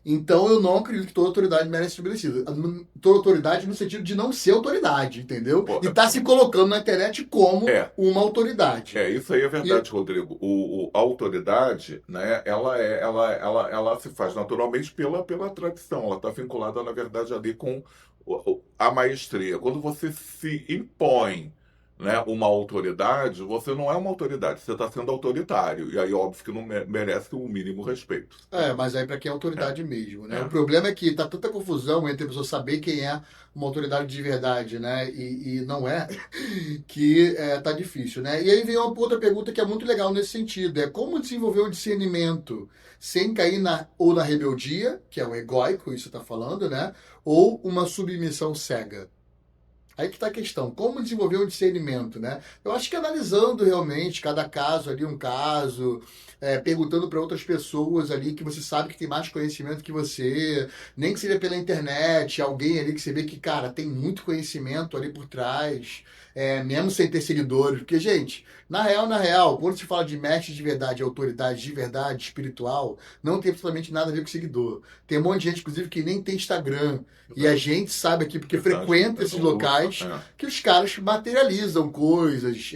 [SPEAKER 1] Então eu não acredito que toda autoridade merece ser obedecida. Toda autoridade no sentido de não ser autoridade, entendeu?
[SPEAKER 2] Pô,
[SPEAKER 1] E tá se colocando na internet como
[SPEAKER 2] é,
[SPEAKER 1] uma autoridade.
[SPEAKER 2] isso aí é
[SPEAKER 1] E
[SPEAKER 2] verdade, Rodrigo. A autoridade, né, ela se faz naturalmente pela tradição. Ela está vinculada, na verdade, ali com a maestria. Quando você se impõe, né, uma autoridade, você não é uma autoridade, você está sendo autoritário. E aí, óbvio que não merece o mínimo respeito.
[SPEAKER 1] mas aí para quem é
[SPEAKER 2] É,
[SPEAKER 1] autoridade mesmo, né? O
[SPEAKER 2] é.
[SPEAKER 1] problema é que tá tanta confusão entre a pessoa saber quem é uma autoridade de verdade, né? E não é, que tá difícil, né? E aí vem uma outra pergunta que é muito legal nesse sentido, é como desenvolver o discernimento sem cair ou na rebeldia, que é o egóico, isso tá falando, né? Ou uma submissão cega. Aí que está a questão, como desenvolver o discernimento, né? Eu acho que analisando realmente cada caso ali, um caso, perguntando para outras pessoas ali que você sabe que tem mais conhecimento que você, nem que seja pela internet, alguém ali que você vê que, cara, tem muito conhecimento ali por trás, mesmo sem ter seguidores, porque, gente, na real, quando se fala de mestre de verdade, autoridade de verdade, espiritual, não tem absolutamente nada a ver com seguidor. Tem um monte de gente, inclusive, que nem tem Instagram, e a
[SPEAKER 2] Verdade,
[SPEAKER 1] gente sabe aqui, porque
[SPEAKER 2] verdade.
[SPEAKER 1] frequenta esses locais, que os caras materializam coisas,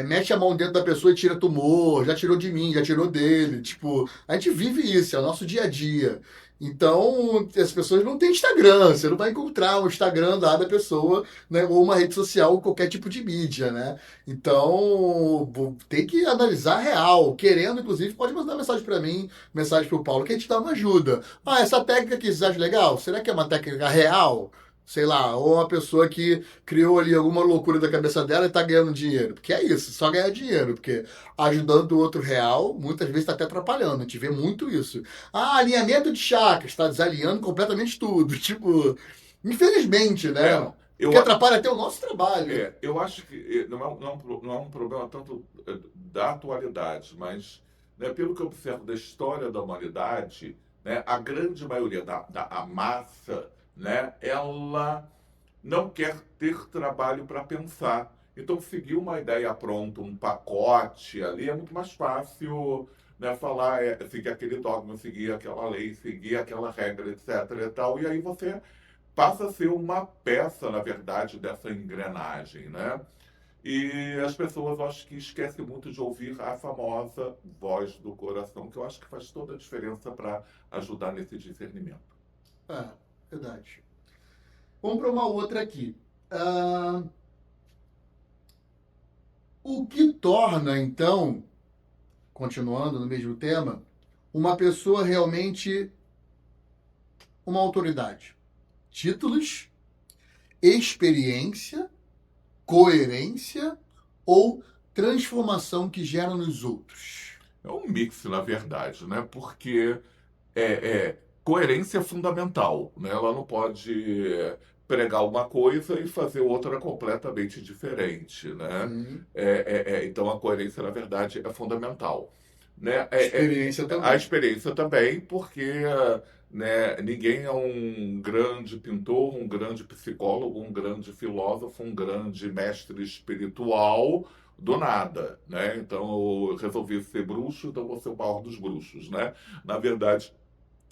[SPEAKER 1] mete a mão dentro da pessoa e tira tumor, já tirou de mim, já tirou dele. Tipo, a gente vive isso, é o nosso dia a dia. Então, as pessoas não têm Instagram, você não vai encontrar o Instagram da pessoa, né, ou uma rede social, ou qualquer tipo de mídia, né? Então, tem que analisar real. Querendo, inclusive, pode mandar mensagem para mim, mensagem para o Paulo, que a gente dá uma ajuda. Ah, essa técnica que vocês acham legal, será que é uma técnica real? sei lá, ou uma pessoa que criou ali alguma loucura da cabeça dela e tá ganhando dinheiro. Porque é isso, só ganhar dinheiro. Porque ajudando o outro real, muitas vezes tá até atrapalhando. A gente vê muito isso. Ah, alinhamento de chakras, tá desalinhando completamente tudo. Tipo, infelizmente,
[SPEAKER 2] É,
[SPEAKER 1] né?
[SPEAKER 2] eu,
[SPEAKER 1] Que atrapalha até o nosso trabalho.
[SPEAKER 2] eu acho que não é um problema tanto da atualidade, mas né, pelo que eu observo da história da humanidade, né, a grande maioria a massa, né, ela não quer ter trabalho para pensar. Então, seguir uma ideia pronta, um pacote ali, é muito mais fácil, né, falar, seguir aquele dogma, seguir aquela lei, seguir aquela regra, etc. E tal. E aí você passa a ser uma peça, na verdade, dessa engrenagem, né? E as pessoas, eu acho que esquecem muito de ouvir a famosa voz do coração, que eu acho que faz toda a diferença para ajudar nesse discernimento.
[SPEAKER 1] É, verdade. Vamos para uma outra aqui. Ah, o que torna, então, continuando no mesmo tema, uma pessoa realmente uma autoridade? Títulos, experiência, coerência ou transformação que gera nos outros?
[SPEAKER 2] É um mix, na verdade, né? Porque coerência é fundamental, né? Ela não pode pregar uma coisa e fazer outra completamente diferente, né?
[SPEAKER 1] Sim.
[SPEAKER 2] Então a coerência, na verdade, é fundamental, né?
[SPEAKER 1] Experiência
[SPEAKER 2] A
[SPEAKER 1] também.
[SPEAKER 2] experiência também, porque né, ninguém é um grande pintor, um grande psicólogo, um grande filósofo, um grande mestre espiritual do nada, né? Então eu resolvi ser bruxo, então vou ser o maior dos bruxos, né? Na verdade,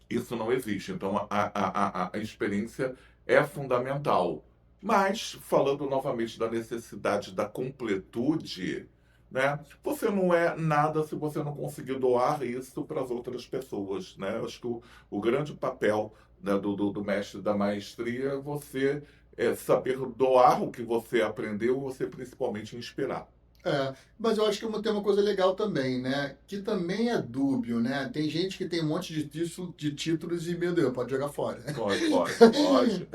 [SPEAKER 2] isso não existe. Então, a experiência é fundamental. Mas, falando novamente da necessidade da completude, né? Você não é nada se você não conseguir doar isso para as outras pessoas, né? Eu acho que o grande papel, né, do mestre da maestria é você saber doar o que você aprendeu, você principalmente inspirar.
[SPEAKER 1] Mas eu acho que tem uma coisa legal também, né? Que também é dúbio, né? Tem gente que tem um monte de títulos e, meu Deus, pode jogar fora.
[SPEAKER 2] Pode, pode, pode.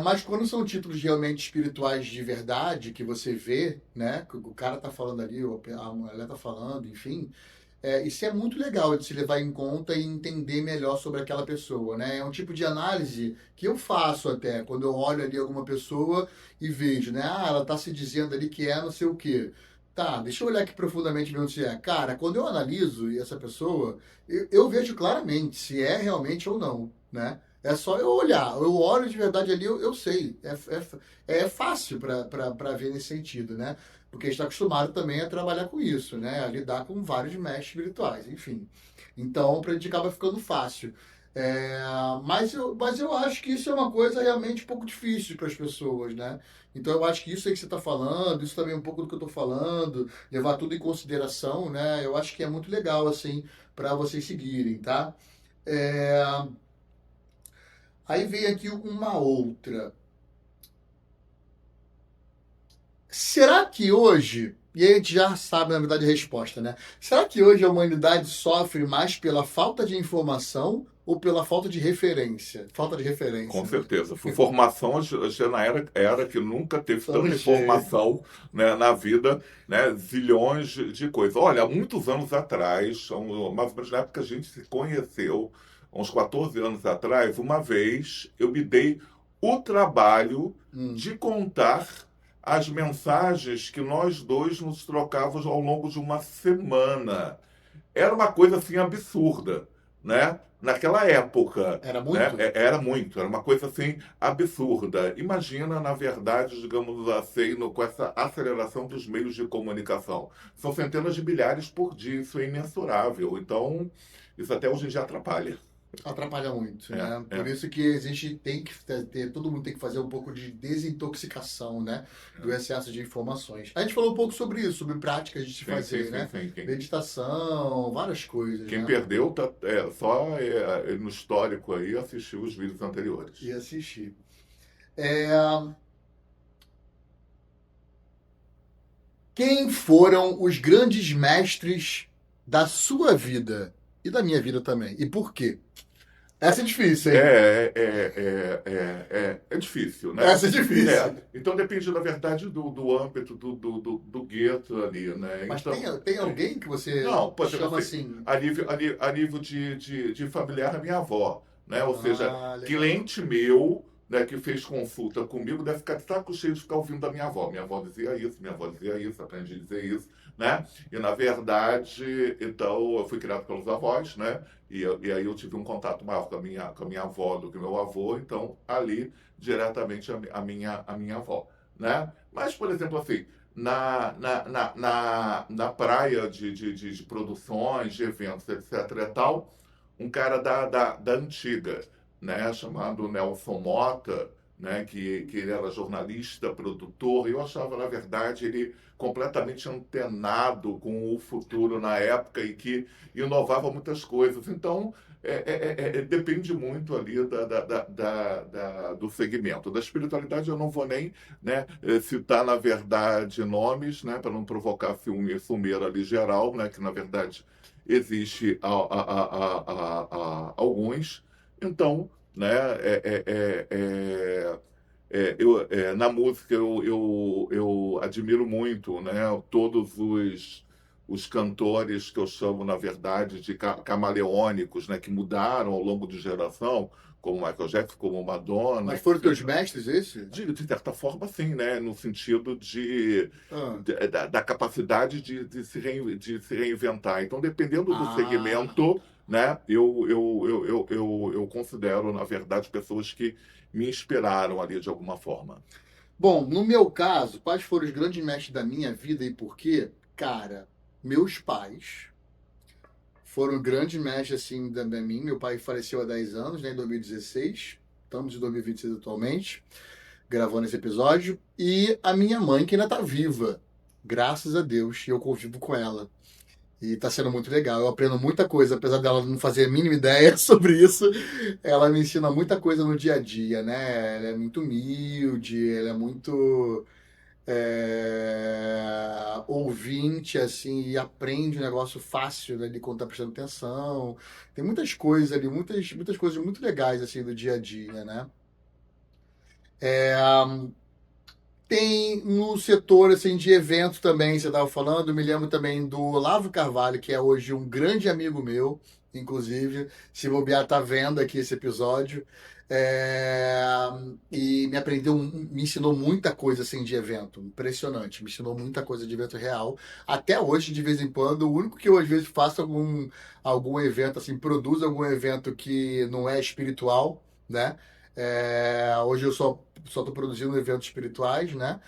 [SPEAKER 1] Mas quando são títulos realmente espirituais de verdade, que você vê, né? Que o cara tá falando ali, ou a mulher tá falando, enfim. Isso é muito legal de se levar em conta e entender melhor sobre aquela pessoa, né? É um tipo de análise que eu faço até, quando eu olho ali alguma pessoa e vejo, né? Ah, ela tá se dizendo ali que é não sei o quê. Tá, deixa eu olhar aqui profundamente ver se é. Cara, quando eu analiso essa pessoa, eu vejo claramente se é realmente ou não, né? É só eu olhar. Eu olho de verdade ali, eu sei. É fácil para ver nesse sentido, né? Porque a gente está acostumado também a trabalhar com isso, né? A lidar com vários mestres espirituais, enfim. Então, para a gente acaba ficando fácil. É, mas eu acho que isso é uma coisa realmente um pouco difícil para as pessoas, né? Então, eu acho que isso aí que você está falando, isso também é um pouco do que eu estou falando, levar tudo em consideração, né? Eu acho que é muito legal, assim, para vocês seguirem, tá? É, aí vem aqui uma outra. Será que hoje, e aí a gente já sabe, na verdade, a resposta, né? Será que hoje a humanidade sofre mais pela falta de informação ou pela falta de referência? Falta de
[SPEAKER 2] Com
[SPEAKER 1] referência, né?
[SPEAKER 2] certeza. Formação, já na era que nunca teve
[SPEAKER 1] Estamos
[SPEAKER 2] tanta
[SPEAKER 1] cheios.
[SPEAKER 2] informação, né, na vida, né, zilhões de coisas. Olha, há muitos anos atrás, mais ou menos na época que a gente se conheceu, há uns 14 anos atrás, uma vez eu me dei o trabalho
[SPEAKER 1] Hum.
[SPEAKER 2] de contar as mensagens que nós dois nos trocávamos ao longo de uma semana. Era uma coisa assim absurda, né? Naquela época,
[SPEAKER 1] Era
[SPEAKER 2] né?
[SPEAKER 1] muito?
[SPEAKER 2] Era muito, era uma coisa assim absurda. Imagina, na verdade, digamos assim, com essa aceleração dos meios de comunicação. São centenas de milhares por dia, isso é imensurável. Então, isso até hoje já atrapalha.
[SPEAKER 1] Atrapalha muito,
[SPEAKER 2] É,
[SPEAKER 1] né? Por
[SPEAKER 2] é,
[SPEAKER 1] isso que a gente tem que ter, todo mundo tem que fazer um pouco de desintoxicação, né? Do
[SPEAKER 2] é.
[SPEAKER 1] excesso de informações. A gente falou um pouco sobre isso, sobre práticas de se
[SPEAKER 2] Sim, sim,
[SPEAKER 1] fazer,
[SPEAKER 2] sim,
[SPEAKER 1] né?
[SPEAKER 2] sim.
[SPEAKER 1] Meditação, várias coisas,
[SPEAKER 2] Quem
[SPEAKER 1] né?
[SPEAKER 2] perdeu tá, só no histórico aí assistiu os vídeos
[SPEAKER 1] E
[SPEAKER 2] anteriores.
[SPEAKER 1] assistir. É, quem foram os grandes mestres da sua vida e da minha vida também? E por quê? Essa é difícil, hein?
[SPEAKER 2] É difícil, né?
[SPEAKER 1] Essa é difícil.
[SPEAKER 2] Então depende, na verdade, do âmbito, do gueto ali, né?
[SPEAKER 1] Mas
[SPEAKER 2] Então,
[SPEAKER 1] tem alguém que você
[SPEAKER 2] não, por exemplo,
[SPEAKER 1] chama
[SPEAKER 2] assim,
[SPEAKER 1] assim?
[SPEAKER 2] a nível de familiar, a minha avó, né? Ou seja,
[SPEAKER 1] Ah, legal.
[SPEAKER 2] cliente meu, né, que fez consulta comigo deve ficar de saco cheio de ficar ouvindo da minha avó. Minha avó dizia isso, minha avó dizia isso, aprendi a dizer isso, né? E, na verdade, então, eu fui criado pelos avós, né? E aí eu tive um contato maior com a minha avó do que meu avô, então, ali, diretamente, a minha avó, né? Mas, por exemplo, assim, na praia de produções, de eventos, etc. e tal, um cara da antiga, né, chamado Nelson Mota, né, que ele era jornalista, produtor, e eu achava, na verdade, ele completamente antenado com o futuro na época e que inovava muitas coisas. Então, depende muito ali do segmento. Da espiritualidade eu não vou nem, né, citar, na verdade, nomes, né, para não provocar ciumeira ali geral, né, que na verdade existe alguns. Então, né, na música eu admiro muito, né, todos os cantores que eu chamo, na verdade, de camaleônicos, né, que mudaram ao longo de geração, como Michael Jackson, como Madonna,
[SPEAKER 1] Mas foram teus
[SPEAKER 2] etc.
[SPEAKER 1] mestres esse?
[SPEAKER 2] De certa forma, sim, né? No sentido
[SPEAKER 1] Ah,
[SPEAKER 2] da capacidade de se reinventar. Então, dependendo do
[SPEAKER 1] ah.
[SPEAKER 2] segmento, né? Eu considero, na verdade, pessoas que me inspiraram ali de alguma forma.
[SPEAKER 1] Bom, no meu caso, quais foram os grandes mestres da minha vida e por quê? Cara, meus pais foram grandes mestres assim da mim. Meu pai faleceu há 10 anos, né, em 2016. Estamos em 2026 atualmente, gravando esse episódio. E a minha mãe, que ainda está viva, graças a Deus, e eu convivo com ela. E tá sendo muito legal. Eu aprendo muita coisa, apesar dela não fazer a mínima ideia sobre isso. Ela me ensina muita coisa no dia a dia, né? Ela é muito humilde, ela é muito ouvinte, assim, e aprende um negócio fácil ali quando tá prestando atenção. Tem muitas coisas ali, muitas coisas muito legais, assim, do dia a dia, né? Tem no setor assim de evento também, você estava falando, eu me lembro também do Olavo Carvalho, que é hoje um grande amigo meu, inclusive, se bobear tá vendo aqui esse episódio, é, e me ensinou muita coisa assim de evento, impressionante, me ensinou muita coisa de evento real. Até hoje, de vez em quando, o único que eu às vezes faço algum evento, assim, produzo algum evento que não é espiritual, né? Hoje eu só estou produzindo eventos espirituais, né?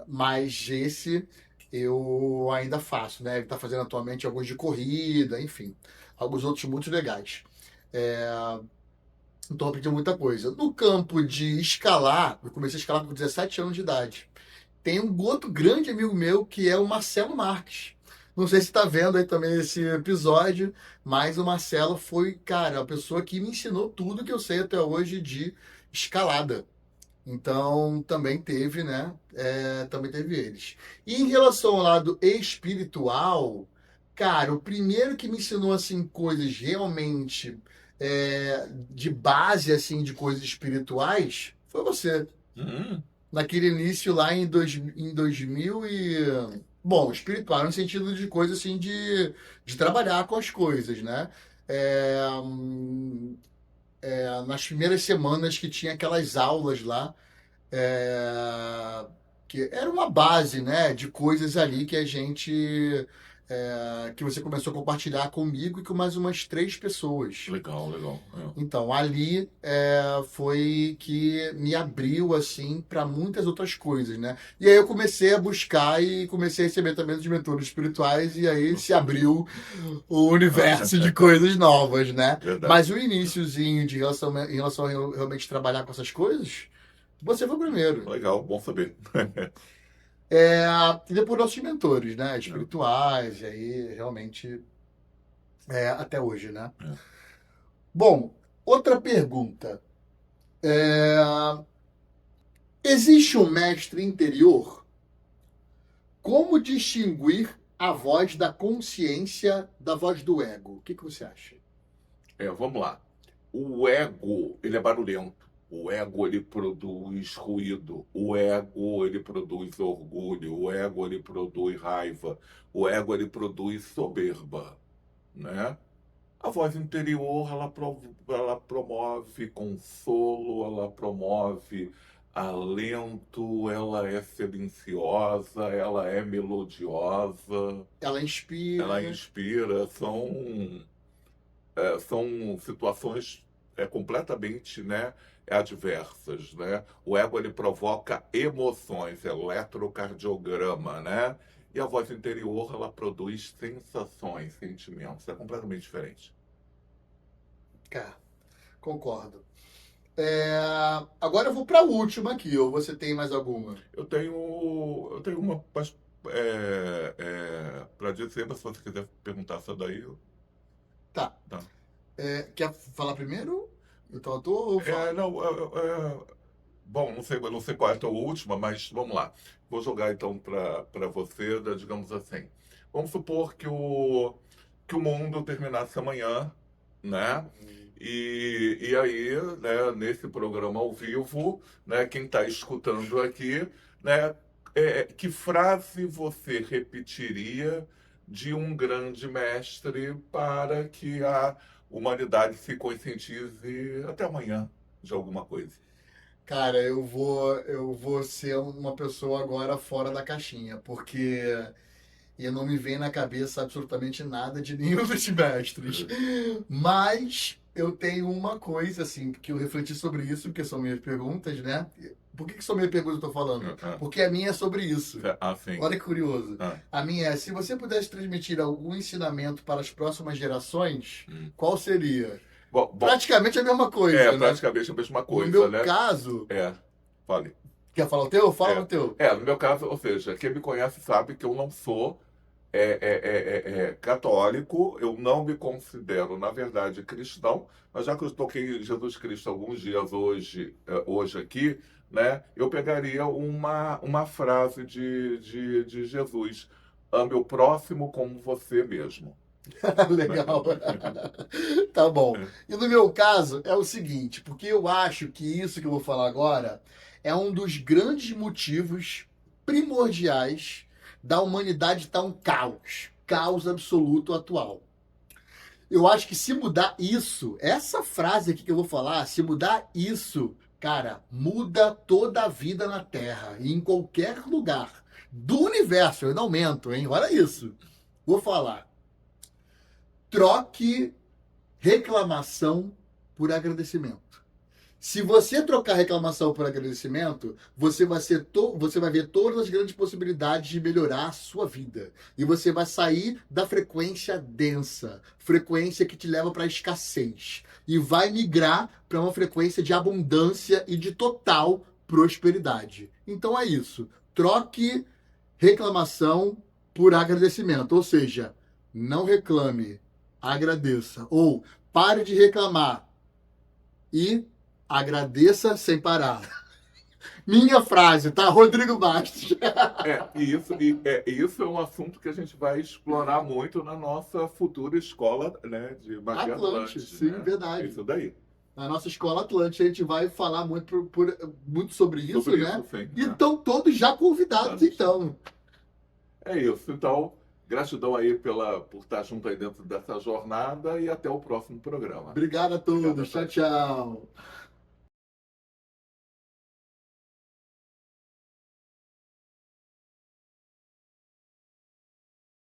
[SPEAKER 1] Mas esse eu ainda faço, né? Ele está fazendo atualmente alguns de corrida, enfim, alguns outros muito legais. É, então eu aprendi muita coisa. No campo de escalar, eu comecei a escalar com 17 anos de idade. Tem um outro grande amigo meu que é o Marcelo Marques. Não sei se está vendo aí também esse episódio, mas o Marcelo foi, cara, a pessoa que me ensinou tudo que eu sei até hoje de escalada. Então também teve, né? Também teve eles. E em relação ao lado espiritual, cara, o primeiro que me ensinou assim coisas realmente de base assim de coisas espirituais foi você
[SPEAKER 2] Hum,
[SPEAKER 1] naquele início lá em 2000 e... Bom, espiritual no sentido de coisa assim de trabalhar com as coisas, né? É, nas primeiras semanas que tinha aquelas aulas lá, que era uma base, né, de coisas ali que a gente... que você começou a compartilhar comigo e com mais umas 3 pessoas.
[SPEAKER 2] legal, legal.
[SPEAKER 1] Então, ali foi que me abriu, assim, para muitas outras coisas, né? E aí eu comecei a buscar e comecei a receber também os mentores espirituais e aí se abriu o universo de coisas novas, né?
[SPEAKER 2] Verdade.
[SPEAKER 1] Mas o iniciozinho em relação a realmente trabalhar com essas coisas, você foi o primeiro.
[SPEAKER 2] Legal, bom saber.
[SPEAKER 1] E depois nossos mentores, né? Espirituais, e aí realmente até hoje, né? Bom, outra pergunta. É, Existe um mestre interior? Como distinguir a voz da consciência da voz do ego? O que você acha?
[SPEAKER 2] Vamos lá. O ego, ele é barulhento. O ego, ele produz ruído. O ego, ele produz orgulho. O ego, ele produz raiva. O ego, ele produz soberba, né? A voz interior, ela promove consolo, ela promove alento, ela é silenciosa, ela é melodiosa,
[SPEAKER 1] Ela
[SPEAKER 2] ela
[SPEAKER 1] inspira.
[SPEAKER 2] inspira. São situações completamente, né, adversas, né? O ego, ele provoca emoções, eletrocardiograma, né? E a voz interior, ela produz sensações, sentimentos. É completamente diferente.
[SPEAKER 1] Cara, concordo. Agora eu vou para a última aqui, ou você tem mais alguma?
[SPEAKER 2] Eu tenho uma para dizer, mas se você quiser perguntar essa daí,
[SPEAKER 1] Tá.
[SPEAKER 2] tá.
[SPEAKER 1] Quer falar primeiro? Então eu tô ou falo?
[SPEAKER 2] Não, bom, não sei qual é a tua última, mas vamos lá. Vou jogar então para você, digamos assim. Vamos supor que o mundo terminasse amanhã, né? E aí, né, nesse programa ao vivo, né, quem está escutando aqui, né, que frase você repetiria de um grande mestre para que a humanidade se conscientize até amanhã de alguma coisa?
[SPEAKER 1] Cara, eu vou ser uma pessoa agora fora da caixinha, porque eu não me vem na cabeça absolutamente nada de nenhum dos mestres. Mas eu tenho uma coisa, assim, que eu refleti sobre isso, porque são minhas perguntas, né? Por que são minhas perguntas que eu tô falando? Porque a minha é sobre isso.
[SPEAKER 2] Sim.
[SPEAKER 1] Olha que curioso.
[SPEAKER 2] Ah,
[SPEAKER 1] A minha é, se você pudesse transmitir algum ensinamento para as próximas gerações,
[SPEAKER 2] hum.
[SPEAKER 1] qual seria?
[SPEAKER 2] Bom,
[SPEAKER 1] Praticamente a mesma coisa, né?
[SPEAKER 2] praticamente a mesma
[SPEAKER 1] No
[SPEAKER 2] coisa,
[SPEAKER 1] meu
[SPEAKER 2] né?
[SPEAKER 1] caso,
[SPEAKER 2] É, fale.
[SPEAKER 1] quer falar o teu? Fala o teu.
[SPEAKER 2] No meu caso, ou seja, quem me conhece sabe que eu não sou católico, eu não me considero, na verdade, cristão, mas já que eu toquei em Jesus Cristo alguns dias hoje aqui, né, eu pegaria uma frase de Jesus: ame o próximo como você mesmo. Né?
[SPEAKER 1] Legal. Tá bom. E no meu caso é o seguinte, porque eu acho que isso que eu vou falar agora é um dos grandes motivos primordiais da humanidade estar um caos, caos absoluto atual. Eu acho que se mudar isso, essa frase aqui que eu vou falar, se mudar isso, cara, muda toda a vida na Terra e em qualquer lugar do universo. Eu não aumento, hein? Olha isso. Vou falar. Troque reclamação por agradecimento. Se você trocar reclamação por agradecimento, você vai ver todas as grandes possibilidades de melhorar a sua vida. E você vai sair da frequência densa, frequência que te leva para a escassez. E vai migrar para uma frequência de abundância e de total prosperidade. Então é isso. Troque reclamação por agradecimento. Ou seja, não reclame, agradeça. Ou pare de reclamar e agradeça sem parar. Minha frase, tá? Rodrigo Bastos.
[SPEAKER 2] Isso é um assunto que a gente vai explorar muito na nossa futura escola, né, de magia
[SPEAKER 1] Atlante,
[SPEAKER 2] Atlante,
[SPEAKER 1] sim,
[SPEAKER 2] né?
[SPEAKER 1] verdade.
[SPEAKER 2] Isso daí.
[SPEAKER 1] Na nossa escola Atlante, a gente vai falar muito sobre isso,
[SPEAKER 2] Sobre
[SPEAKER 1] né?
[SPEAKER 2] isso, sim.
[SPEAKER 1] E estão todos já convidados, então.
[SPEAKER 2] É isso. Então, gratidão aí por estar junto aí dentro dessa jornada e até o próximo programa.
[SPEAKER 1] Obrigado a
[SPEAKER 2] Obrigado a
[SPEAKER 1] todos. Tchau,
[SPEAKER 2] todos.
[SPEAKER 1] tchau.